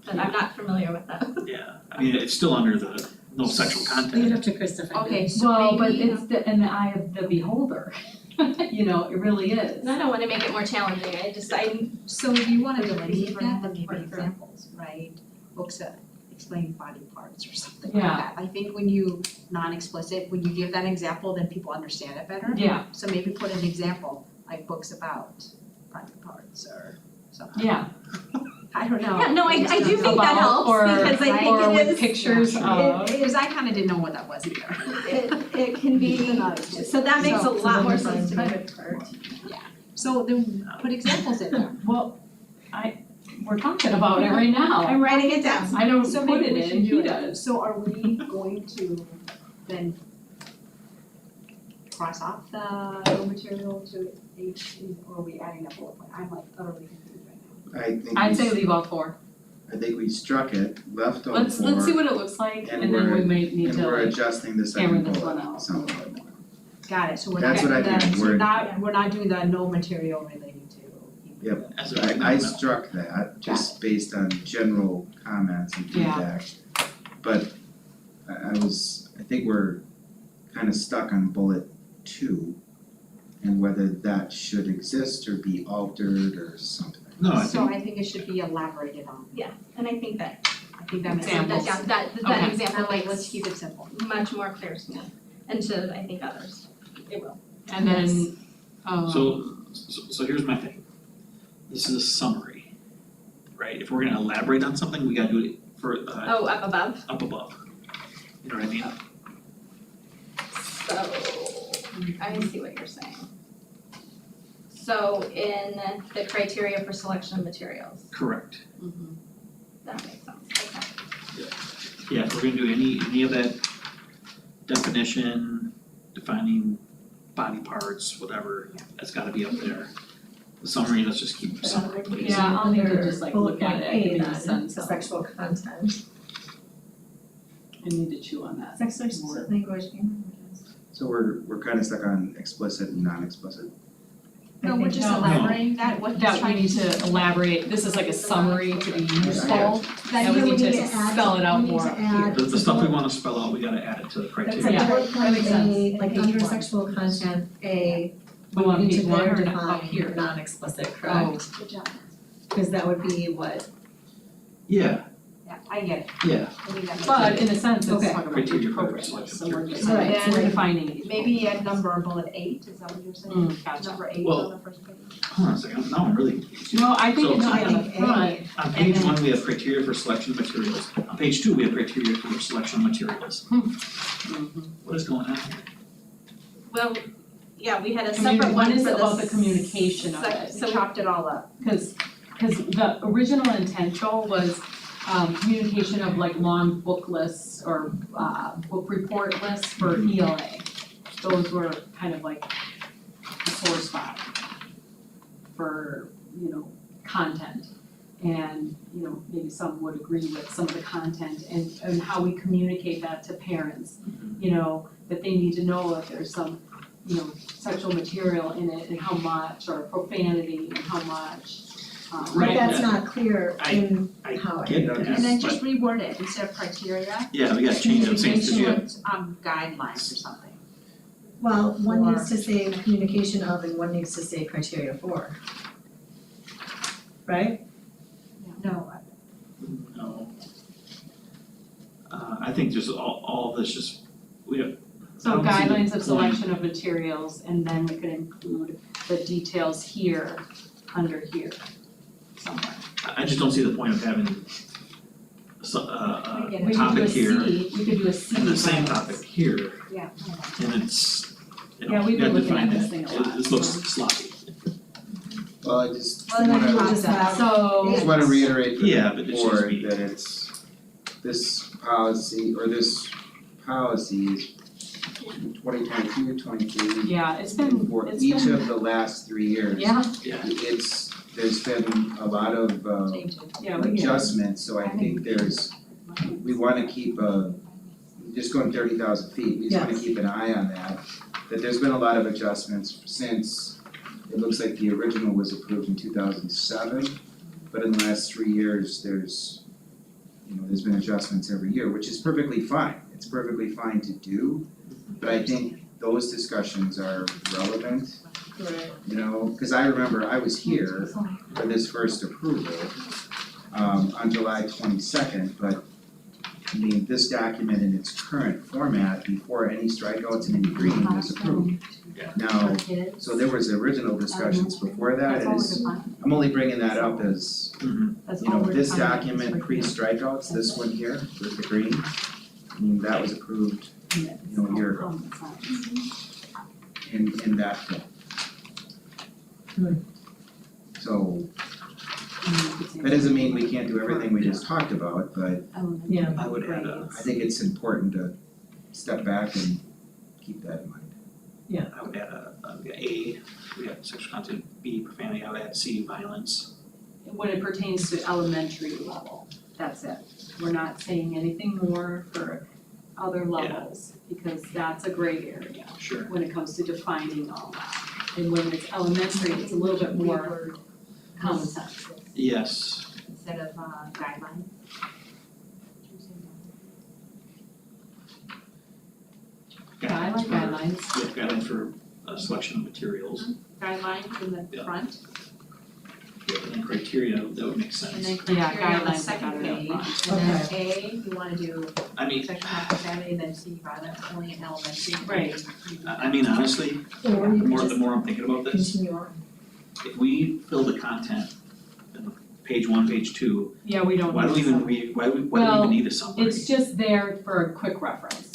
but I'm not familiar with that.
Yeah, I mean, it's still under the no sexual
Leave it
content.
up to Chris to find it.
Okay, so
well, but
maybe,
it's in the eye of the beholder, you know, it really is.
And I don't wanna make it more challenging, I
so if you wanna
Or
delineate
for
that, then maybe
work for-
examples, right? Books that explain body parts or something
Yeah.
like that. I think when you non-explicit, when you give that example, then people understand it better.
Yeah,
So maybe put an example, like books about private parts or something.
yeah.
I don't know.
Yeah, no, I do think that
About,
helps,
or-
because I think
or
it
with
is,
pictures of.
Because I kinda didn't know what that was either.
it can be, so that makes a
So-
lot more
so then
sense to me.
private part.
So then put examples in there.
Well, we're talking about it right now.
I'm writing it down.
I don't
So
put
maybe
it
we
in,
should
he
do it.
does.
So are we going to then cross off the no material to H, or are we adding a bullet point? I'm like utterly confused right
I think
I'd
we
say leave all four.
I think we struck it, left on
Let's see
four,
what it looks like,
and
and then we
we're-
may need
and
to
we're
like,
adjusting the
hammer
second
this one
bullet
out.
somewhat.
now. Got it, so we're
That's
not
what I
doing
think,
the, so
we're-
we're not doing the no material relating to.
Yep.
As of right now,
I
no.
struck that just based on general comments and
Yeah.
feedback. But I think we're kind of stuck on bullet 2 and whether that should exist or be altered or something.
No, I
So
think,
I think it should be elaborated on.
And I think that,
I think that makes
Examples.
sense.
that
Okay.
example
Like, let's
makes
keep it simple.
much more clear to me, and to, I think, others, it will.
and then,
so here's my thing. This is a summary, right? If we're gonna elaborate on something, we gotta do it for,
Oh, up above,
up above. You know what I mean?
so, I see what you're saying. So in the criteria for selection of materials,
Correct.
that makes sense, okay.
Yeah, if we're gonna do any of that definition, defining body parts, whatever, that's gotta be up there. The summary, let's just keep the summary, please.
Yeah, I'll need to just like
Bullet
look at
point
it,
A
give me a
then,
sense
the
of,
sexual content.
I need to chew on that.
Sexual
More.
language.
So we're kind of stuck on explicit and non-explicit.
No, we're just elaborating that, what he's
That we
trying
need
to.
to elaborate, this is like a summary to be useful,
got
and we need to spell it out more here.
The stuff we wanna spell out, we gotta add it to the
That's
criteria.
like
Yeah,
bullet
that
point
makes
A,
sense.
like
Page
under
one.
sexual content, A,
The one
we
on
need
page
to
one
better
or up here?
define non-explicit,
Oh,
correct?
Good job.
Cause that would be what,
Yeah,
Yeah, I get it.
yeah.
I think that makes
but
sense.
in a sense, it's
Okay.
talking about
Criteria
age
for
appropriateness,
selection
so we're
materials.
just,
Right.
we're defining age
Maybe add number bullet 8, is that what you're saying?
Gotcha.
Number 8
Well-
on the first page.
Hold on a second, now I'm really confused.
No, I think
So-
it should
no,
be
I
on the
think
front.
A.
On page
And then-
1, we have criteria for selection of materials. On page 2, we have criteria for selection of materials. What is going on here?
Well, yeah, we had a separate one
One
for
is
the
about the communication of
sec-
it.
We
So
chopped it all up.
Cause the original intention was communication of like long book lists or book report lists for ELA. Those were kind of like the sore spot for, you know, content. And, you know, maybe some would agree with some of the content and how we communicate that to parents. You know, that they need to know if there's some, you know, sexual material in it and how much, or profanity and how much.
But
Right,
that's
yeah.
not clear in
I
how it.
get that,
And then
but-
just reword it, instead of criteria,
Yeah, we gotta change those things, cause you have,
guidelines or something.
Well, one
Or-
needs to say communication of and one needs to say criteria for. Right?
No,
no. I think just all of this just, we have,
So
I don't see the
guidelines of
point.
selection of materials, and then we could include the details here, under here, somewhere.
I just don't see the point of having so,
I get it.
We could do
topic
a
here
C, we could do a C.
and the same
guidelines.
topic here,
yeah.
and it's, you
Yeah,
know,
we've
you
been
gotta
looking at
define
this
that.
thing a
It-
lot,
It looks
so.
sloppy.
Well, I just
Well, then
wanna,
we'll
just have-
So,
just wanna reiterate for
Yeah,
the
but it should
board
be-
that it's, this policy, or this policy is 2022, 23,
Yeah, it's been,
for
it's
each
been,
of the last 3 years.
yeah,
There's been a lot of
yeah, we get it.
adjustments, so I think we wanna keep just going 30,000 feet, we just wanna
Yes.
keep an eye on that. That there's been a lot of adjustments since, it looks like the original was approved in 2007, but in the last 3 years, there's been adjustments every year, which is perfectly fine, it's perfectly fine to do. But I think those discussions are relevant, cause I remember I was here for this first approval on July 22nd, but I mean, this document in its current format, before any strikeouts and any green was approved.
Yeah.
Now, so there was original discussions before that, and I'm only bringing that up as, this document pre-strikeouts, this one here with the green, I mean, that was approved, a year ago in that form. So, that doesn't mean we can't do everything we just talked about, but
Yeah.
I would add a,
I think it's important to step back and keep that in mind.
I would add A, we have sexual content, B, profanity, I would add C, violence.
When it pertains to elementary level, that's it. We're not saying anything more for other levels, because that's a gray area
Sure.
when it comes to defining all that. And when it's elementary, it's a little bit more common sense.
Yes,
Instead of guideline.
I like guidelines.
we have guidelines for selection of materials,
Guidelines in the
Yeah.
front,
and then criteria, that would make
and
sense.
then
Yeah,
criteria on the
guidelines,
second
I got it
page,
up
and then A, you wanna do
I mean,
sexual profanity, then C, violence only in elementary.
Right.
I mean, honestly,
Or
the
you could
more,
just
the more I'm thinking about this,
continue on.
if we fill the content in page 1, page 2,
Yeah, we don't
why do we
need
even
some.
read, why do we
Well,
even need a summary?
It's just there for a quick reference.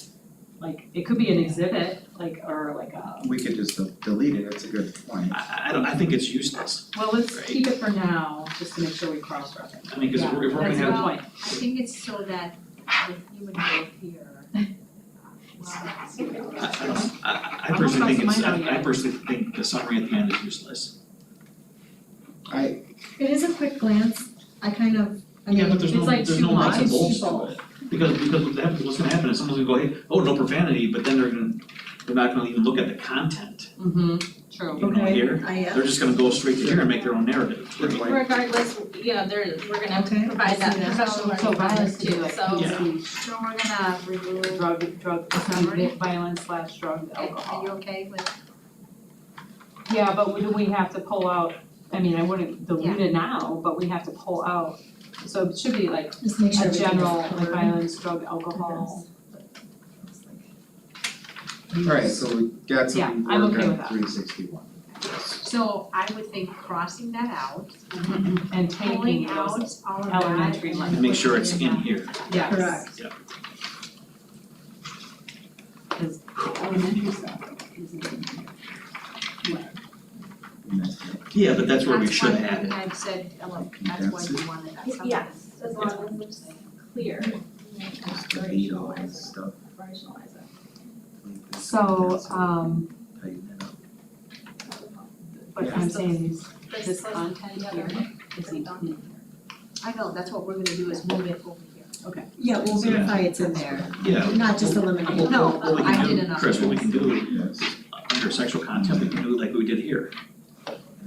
Like, it could be an exhibit, or like a,
We could just delete it, that's a good point.
I think it's useless,
well, let's
Right.
keep it for now, just to make sure we cross-reference.
I mean, cause if we're gonna
That's a
have,
good point.
I think it's so that the human growth here.
I personally think it's, I personally think the summary at the end is useless.
It is a quick glance, I kind of, I mean.
Yeah, but
it's like
there's
too
no nuts and
much.
bolts to it. Because what's gonna happen is someone's gonna go, hey, oh, no profanity, but then they're not gonna even look at the content,
Mm-hmm, true.
you know, here.
Yeah.
They're just gonna go straight to here and make their own narrative,
Good
right?
point.
Regardless, we're gonna
Okay.
provide that
I see that.
professional learning
So
for this
violence
too,
too, like
so.
Yeah.
speech,
So we're gonna remove,
drug,
Summary?
violence/drug,
are
alcohol.
you okay with,
Yeah, but do we have to pull out, I mean, I wouldn't delete it now, but we have to pull out, so it should be like
Just make sure
a
everything is
general, like
covered.
violence, drug, alcohol.
Alright, so we got some
Yeah,
work
I'm okay
on
with that.
361.
so I would think crossing that out,
And
pulling
taking
out
those,
all of that.
elementary
and
level.
And make sure
putting
it's
it
in here.
yes.
Correct.
Cause elementary stuff isn't in here.
And that's it.
Yeah, but that's where we should
That's
add it.
why I've said, that's why you wanted that something.
Yes, as long as it's clear.
Just delete all that stuff.
Operationalize it.
So,
Tighten it up.
but I'm saying these,
This
this
was-
content here isn't in here.
I know, that's what we're gonna do is move it over here.
Yeah, we'll verify it's in there,
Yeah.
not just eliminate it.
No,
What we
I
can
did
do,
enough.
Chris, what we can do,
Yes.
under sexual content, we can do like we did here.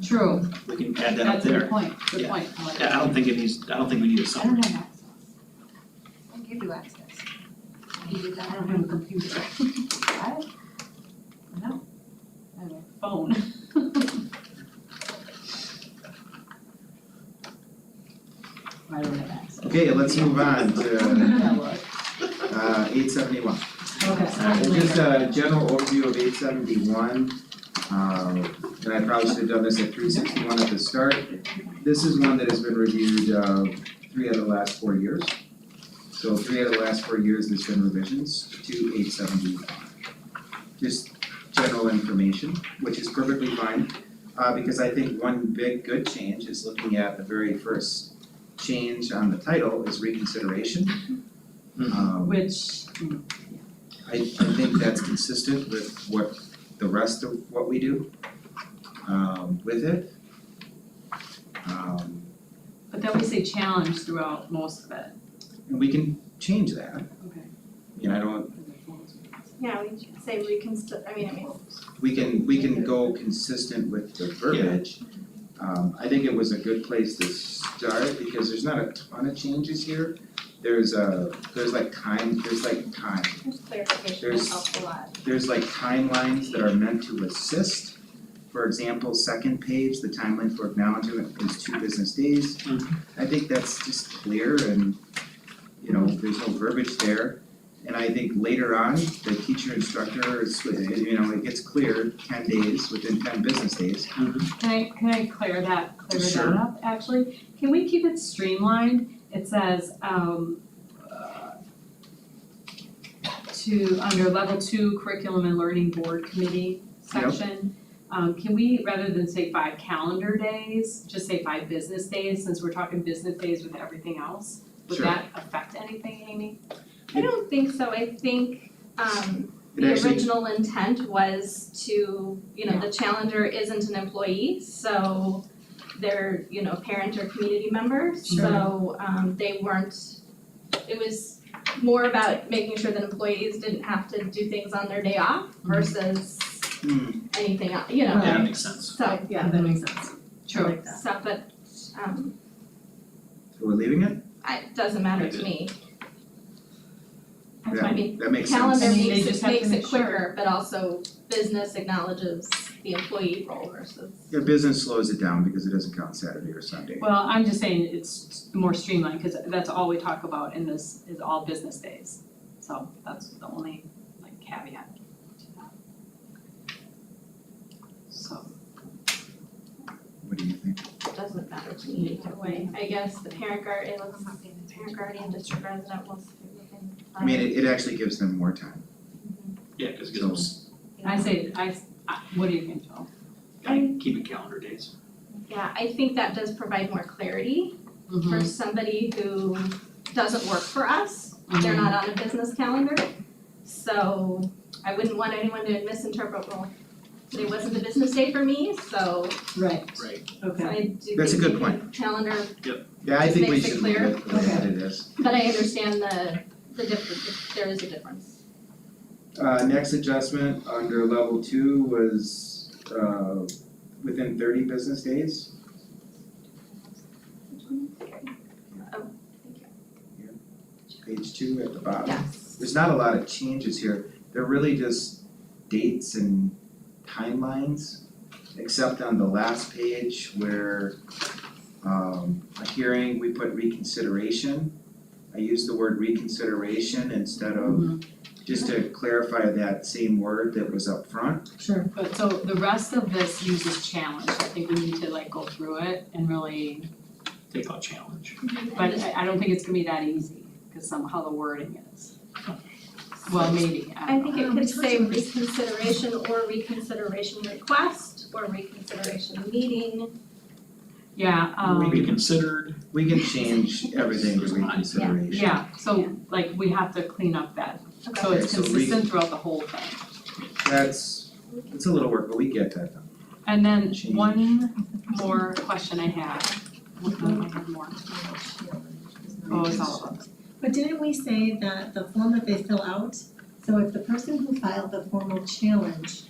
True,
We can add that up
that's a
there.
good point, good
Yeah.
point. I like
Yeah, I don't think it needs, I don't think we need a
I
summary.
don't have access. I give you access. You did that?
I don't have a computer,
I know.
I have a phone. I don't have access.
Okay, let's move on to
Yeah, look.
871.
Okay.
Just a general overview of 871. And I probably should have done this at 361 at the start. This is one that has been reviewed 3 out of the last 4 years. So 3 out of the last 4 years, there's been revisions to 871. Just general information, which is perfectly fine. Because I think one big good change is looking at the very first change on the title is reconsideration.
Mhm.
Which,
I think that's consistent with what the rest of what we do with it.
But then we say challenge throughout most of it.
And we can change that.
Okay.
I mean, I don't,
Yeah, we can say I mean,
we can go consistent with the verbiage. I think it was a good place to start because there's not a ton of changes here. There's like time,
there's clarification,
There's-
that helps a lot.
there's like timelines that are meant to assist. For example, second page, the timeline for acknowledgement is 2 business days. I think that's just clear and, you know, there's no verbiage there. And I think later on, the teacher instructor is, you know, it gets clear 10 days, within 10 business days.
Can I clear that
Sure.
up, actually? Can we keep it streamlined? It says, to, under level 2 curriculum and learning board committee section, can we, rather than say 5 calendar days, just say 5 business days, since we're talking business days with everything else? Would
Sure.
that affect anything, Amy?
I don't think so, I think,
It
the
actually-
original intent was to, you know, the challenger isn't an employee, so they're, you know, parent or community member, so they weren't, it was more about making sure that employees didn't have to do things on their day off versus anything else, you know,
Yeah, that makes sense.
so,
Yeah, that makes sense. I like that.
so, but,
So we're leaving it?
it doesn't matter to me.
That's
Yeah,
I mean,
that makes sense.
Calendar
I mean, they
makes
just
it,
have to
makes
make
it
sure.
quicker, but also business acknowledges the employee role versus.
Yeah, business slows it down because it doesn't count Saturday or Sunday.
Well, I'm just saying it's more streamlined, cause that's all we talk about in this, is all business days. So that's the only like caveat to that. So,
What do you think?
Doesn't matter to me either way, I guess the parent guardian, parent guardian, district resident will within.
I mean, it actually gives them more time.
Yeah, cause it gives
I say, what do you think, Joel?
gotta keep it calendar days.
Yeah, I think that does provide more clarity for somebody who doesn't work for us, they're not on a business calendar. So I wouldn't want anyone to misinterpret, well, today wasn't a business day for me, so
Right,
Right.
okay.
I do think
That's a good
maybe
point.
calendar,
Yeah, I
Just
think we
makes it
should leave
clear.
it the way that it is.
but I understand the difference, there is a difference.
Next adjustment under level 2 was within 30 business days.
Oh, thank you.
Page 2 at the bottom.
Yes.
There's not a lot of changes here. They're really just dates and timelines, except on the last page where a hearing, we put reconsideration. I used the word reconsideration instead of, just to clarify that same word that was up front.
Sure.
But so the rest of this uses challenge, I think we need to like go through it and really,
Take out challenge.
but I don't think it's gonna be that easy, cause somehow the wording is. Well, maybe,
I think it
we
could
talked
say
about this.
reconsideration or reconsideration request or reconsideration meeting.
Yeah,
We
Reconsidered,
We can change everything to reconsideration.
yeah, so like we have to clean up that, so
Okay.
it's
Okay, so
consistent throughout the whole thing.
It's a little work, but we get that done.
And then
Change.
one more question I have. I have more. Oh, it's all about this.
But didn't we say that the form that they fill out, so if the person who filed the formal challenge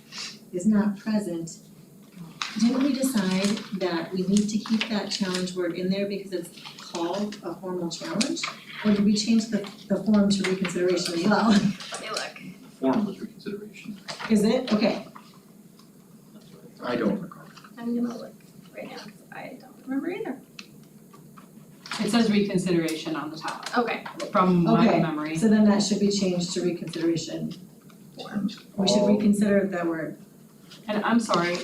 is not present, didn't we decide that we need to keep that challenge word in there because it's called a formal challenge? Or did we change the form to reconsideration as well?
Let me look.
form was reconsideration.
Is it? Okay,
That's right.
I don't recall.
I'm gonna look right now, 'cause I don't remember either.
It says reconsideration on the top,
Okay,
from my
Okay.
memory.
so then that should be changed to reconsideration. We should reconsider that word.
And I'm sorry,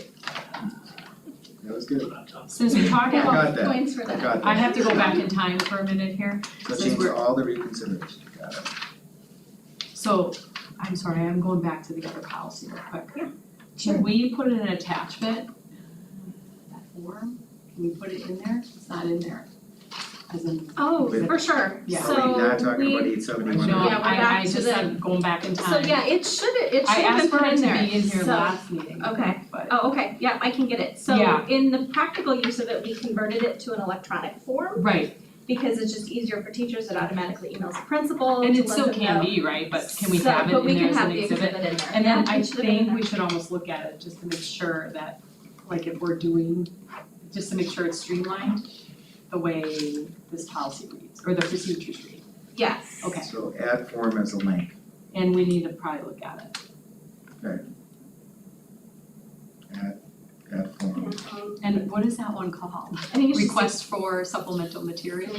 That was good.
Put on top.
since we're talking
I
about,
got that.
points for
I
that.
got
I
that.
have to go back in time for a minute here.
So
since
change
we're-
all the reconsideration, got it.
So, I'm sorry, I'm going back to the other policy real quick.
Sure.
Can we put in an attachment, that form, can we put it in there? It's not in there. as in.
Oh, for sure,
Yeah.
so
Are we not talking about
we,
871?
No,
Yeah, we're back
I
to
just
the-
said going back in
so
time.
yeah, it should
I
have been
asked for
put
it
in
to
there,
be in here
so-
last meeting,
okay.
but
Oh, okay, yeah, I can get it. So
Yeah.
in the practical use of it, we converted it to an electronic form
right,
because it's just easier for teachers. It automatically emails the principal to
and
let
it still
them
can
know.
be, right, but can we
So-
have it
but we
in there
can
as
have
an
the
exhibit?
exhibit in there.
And then
Yeah,
I
it should have been in
think
there.
we should almost look at it just to make sure that, like if we're doing, just to make sure it's streamlined, the way this policy reads, or the procedures read.
Yes.
Okay.
So add form as a link,
And we need to probably look at it.
add form.
And what is that one called?
I think it's just.
Request for supplemental material?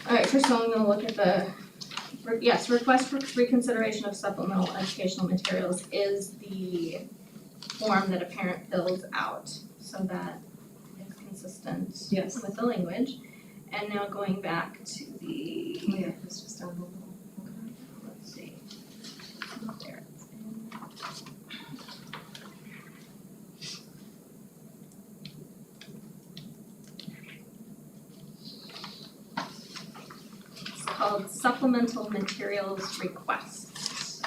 Alright, first of all, I'm gonna look at the, yes, request for reconsideration of supplemental educational materials is the form that a parent fills out, so that it's consistent
Yes.
with the language. And now going back to the,
Yeah, it's just on the little.
let's see. There it's in. It's called supplemental materials requests.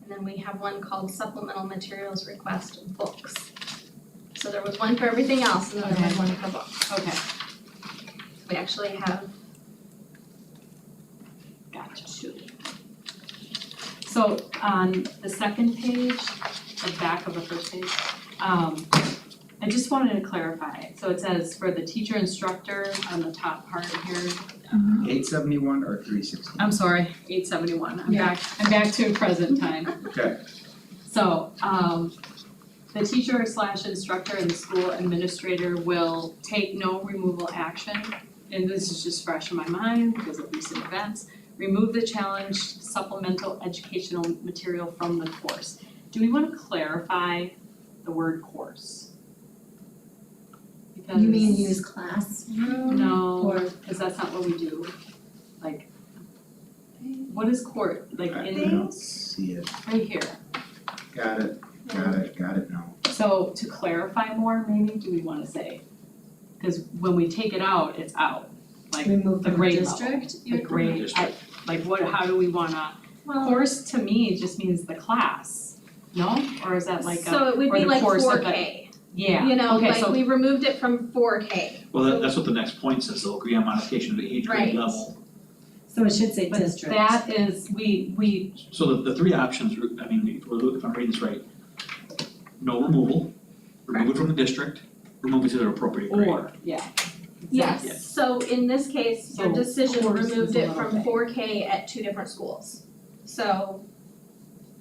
And then we have one called supplemental materials request books. So there was one for everything else and then there was one for books.
Okay,
We actually have
gotcha.
two.
So on the second page, the back of the first page, I just wanted to clarify. So it says for the teacher instructor on the top part here,
871 or 360?
I'm sorry, 871,
Yeah.
I'm back to present time.
Okay,
So, the teacher / instructor and the school administrator will take no removal action. And this is just fresh in my mind because of recent events. Remove the challenged supplemental educational material from the course. Do we wanna clarify the word course? Because.
You mean use classroom?
No,
Or-
cause that's not what we do. Like, what is court, like
I
in,
don't see it.
right here?
Got it now.
So to clarify more, maybe, do we wanna say? Cause when we take it out, it's out, like
Remove
the
from
grade
district?
the grade, like what, how do we wanna,
Well,
course to me just means the class, no? Or is that like a,
so it would
or
be
the
like
course of
4K,
yeah,
you know,
okay,
like
so,
we removed it from 4K.
Well, that's what the next point says, they'll agree on modification of the age grade
Right.
level.
So it should say
but
district.
that is, we,
So the three options, I mean, if I'm reading this right, no removal, remove it from the district, remove it to the appropriate grade.
or, yeah.
Yes,
Yes.
so in this case, your
So
decision
course is
removed
a
it
little
from
bit.
4K at two different schools. So.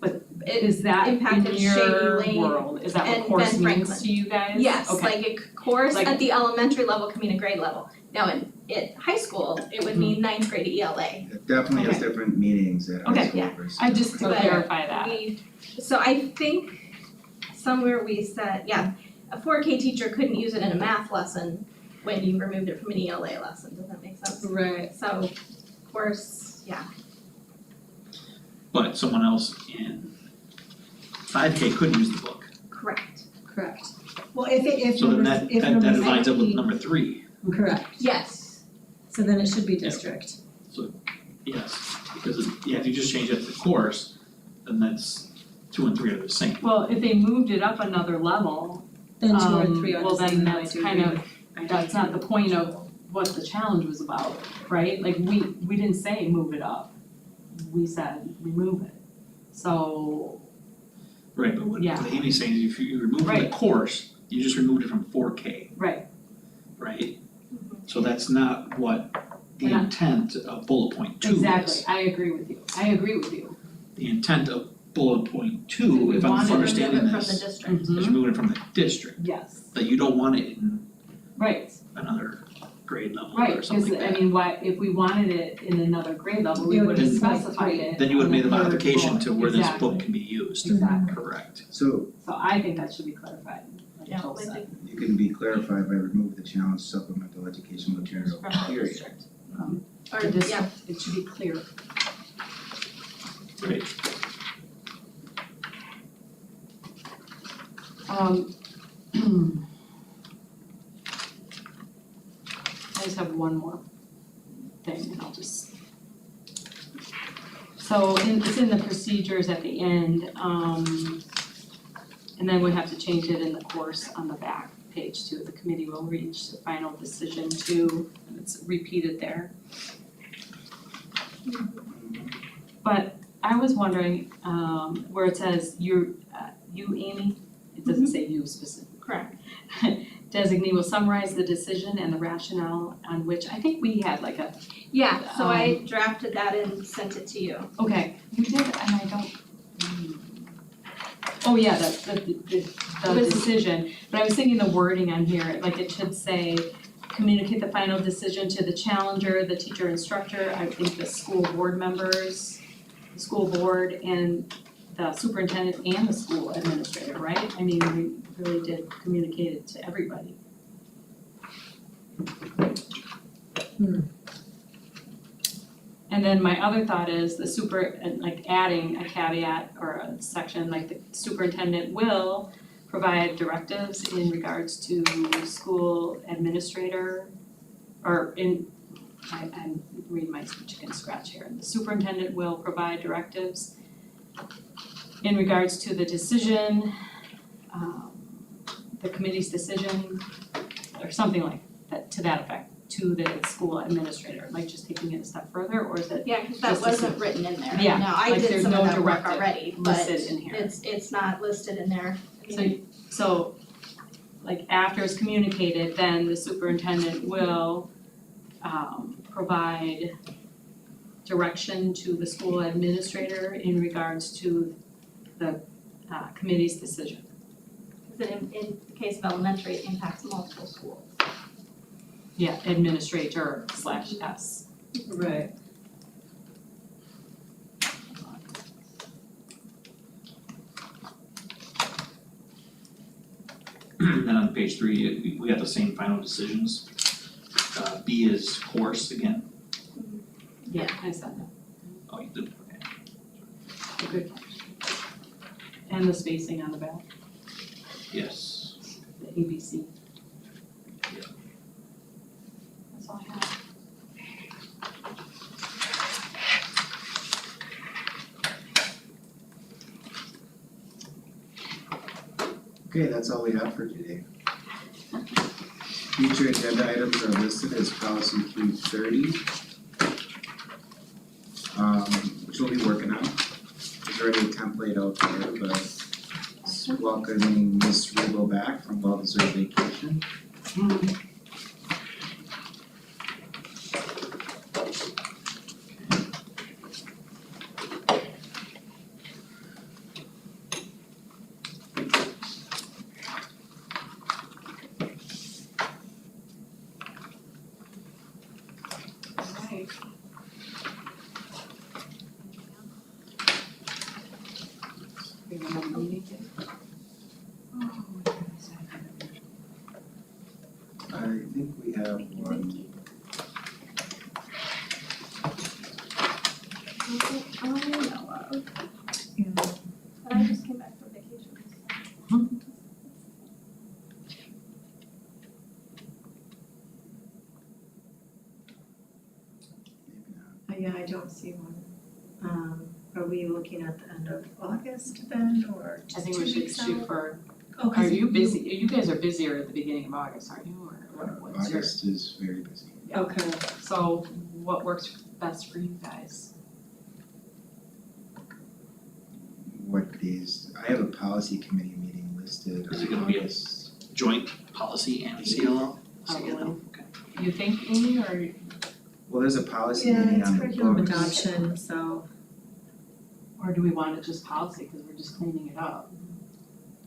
But
it
Is that in
impacted Shady
your
Lane
world, is that
and
what course
Ben
means
Franklin.
to you guys?
Yes,
Okay.
like a course
Like-
at the elementary level can mean a grade level. Now in high school, it would mean ninth grade ELA.
It definitely has
Okay.
different meanings at high
Okay,
school
yeah.
versus.
I just to
But
clarify that.
So I think somewhere we said, yeah, a 4K teacher couldn't use it in a math lesson when you removed it from an ELA lesson, does that make sense?
Right.
So, of course, yeah,
But someone else in 5K could use the book.
correct.
Correct. Well, if
So then
number,
that
if
that
number
that lines up with
3
number 3,
correct,
Yes,
so then it should be district.
yes, because if you just change it to course, then that's 2 and 3 are the same.
Well, if they moved it up another level,
Then 2 or 3 are the
well,
same,
then
I
that's
do
kind
agree
of, that's not the point of what the challenge was about, right? Like, we didn't say move it up, we said remove it. So,
Right, but what
Yeah.
Amy's saying is if you remove the
Right.
course, you just removed it from 4K,
right,
right? So that's not what the
Yeah.
intent of bullet point 2 is.
exactly, I agree with you.
The intent of bullet point 2, if I'm
wanted to
understanding
remove it from the
this,
district.
is
Mhm.
removing it from the district,
Yes,
that you don't want it in
right,
another grade level
right,
or
because
something like
I
that.
mean, why, if we wanted it in another grade level, we
It would
would have
be like
specified
3.
it
Then you would have made the
on the third
modification
bullet.
to where this
Exactly.
book can be used,
Exactly,
correct?
So
so I think that should be clarified, like
Yeah,
Jill
we
said.
you can be clarified by remove the challenge supplemental educational material,
From the
period.
district. Or,
This-
yeah,
It should be clear.
Great.
I just have one more thing and I'll just. So it's in the procedures at the end, and then we have to change it in the course on the back page too. The committee will reach the final decision to, and it's repeated there. But I was wondering, where it says you, Amy, it doesn't say you specifically.
correct.
Designee will summarize the decision and the rationale on which, I think we had like a,
Yeah, so I drafted that and sent it to you.
okay, you did, and I don't. Oh, yeah, the decision, but I was thinking the wording on here, like it should say, communicate the final decision to the challenger, the teacher instructor, I think the school board members, the school board and the superintendent and the school administrator, right? I mean, we really did communicate it to everybody. And then my other thought is like adding a caveat or a section, like the superintendent will provide directives in regards to school administrator, or I'm reading my chicken scratch here. The superintendent will provide directives in regards to the decision, the committee's decision, or something like that, to that effect, to the school administrator, like just taking it a step further, or is it
Yeah, because that
Just to
wasn't written in there.
Yeah,
No, I
like
did
there's
some of
no
that work
directive
already, but
listed in here?
it's not listed in there. I mean,
So, like after it's communicated, then the superintendent will provide direction to the school administrator in regards to the committee's decision.
because in the case of elementary, it impacts multiple schools.
Yeah, administrator / S.
Right.
Then on page 3, we got the same final decisions. B is course again.
Yeah, I said that.
Oh, you did, okay.
Good catch. And the spacing on the back,
Yes.
the ABC.
Yeah.
That's all I have.
Okay, that's all we have for today. Future agenda items are listed as policy 330. Which we'll be working on. There's already a template out there, but welcoming Ms. Rebo back from well-deserved vacation.
Alright. We have another meeting?
I think we have one.
I know of. But I just came back from vacation.
Maybe not.
Yeah, I don't see one. Are we looking at the end of August then, or
I
just
think
2
we should
weeks
shoot
out?
for,
Oh, 'cause
are you busy, you guys are busier at the beginning of August, aren't you, or what's your?
August is very busy.
Okay,
So what works best for you guys?
What days? I have a policy committee meeting listed
Is it gonna
on
be a-
August.
Joint policy and CLL?
Probably.
Okay.
You think, Amy, or?
Well, there's a policy
yeah,
meeting
it's
on the
curriculum
books.
adoption, so,
Or do we want it just policy, cause we're just cleaning it up?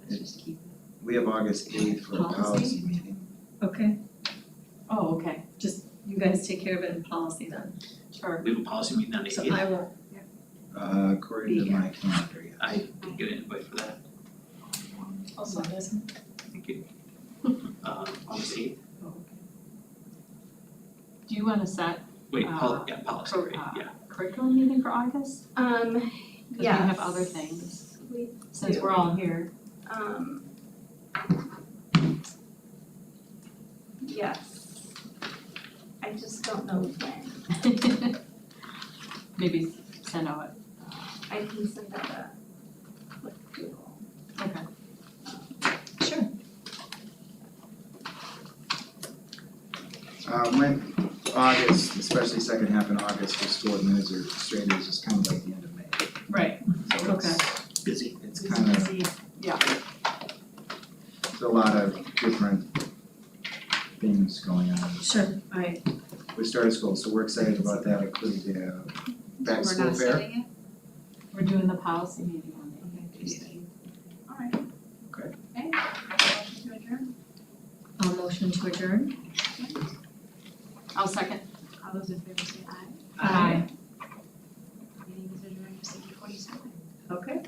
Let's just keep it.
We have August 8th for a
Policy?
policy meeting.
okay,
Oh, okay,
just you guys take care of it in policy then.
sure.
We have a policy meeting on the
So
8th.
I will,
According to
Be
my calendar, yes.
I didn't get an invite for that.
Also,
Thank you. August 8th.
Do you wanna set
Wait, policy,
pro-
right, yeah.
curriculum meeting for August?
Yes.
Cause we have other things,
We
since
do.
we're all here.
Yes. I just don't know when.
Maybe send out,
I can send out a quick Google.
okay.
Sure.
When August, especially second half in August for school administrators is kind of like the end of May.
Right.
So it's,
Busy.
it's kind of, there's a lot of different things going on.
Sure.
Right.
We started school, so we're excited about that, including the back to
We're
school
not
fair.
setting it?
We're doing the policy meeting on
Tuesday. Alright.
Okay.
Okay, motion to adjourn,
I'll motion to adjourn.
I'll second.
all those in favor say aye.
Aye.
Meeting is adjourned at 6:47.
Okay.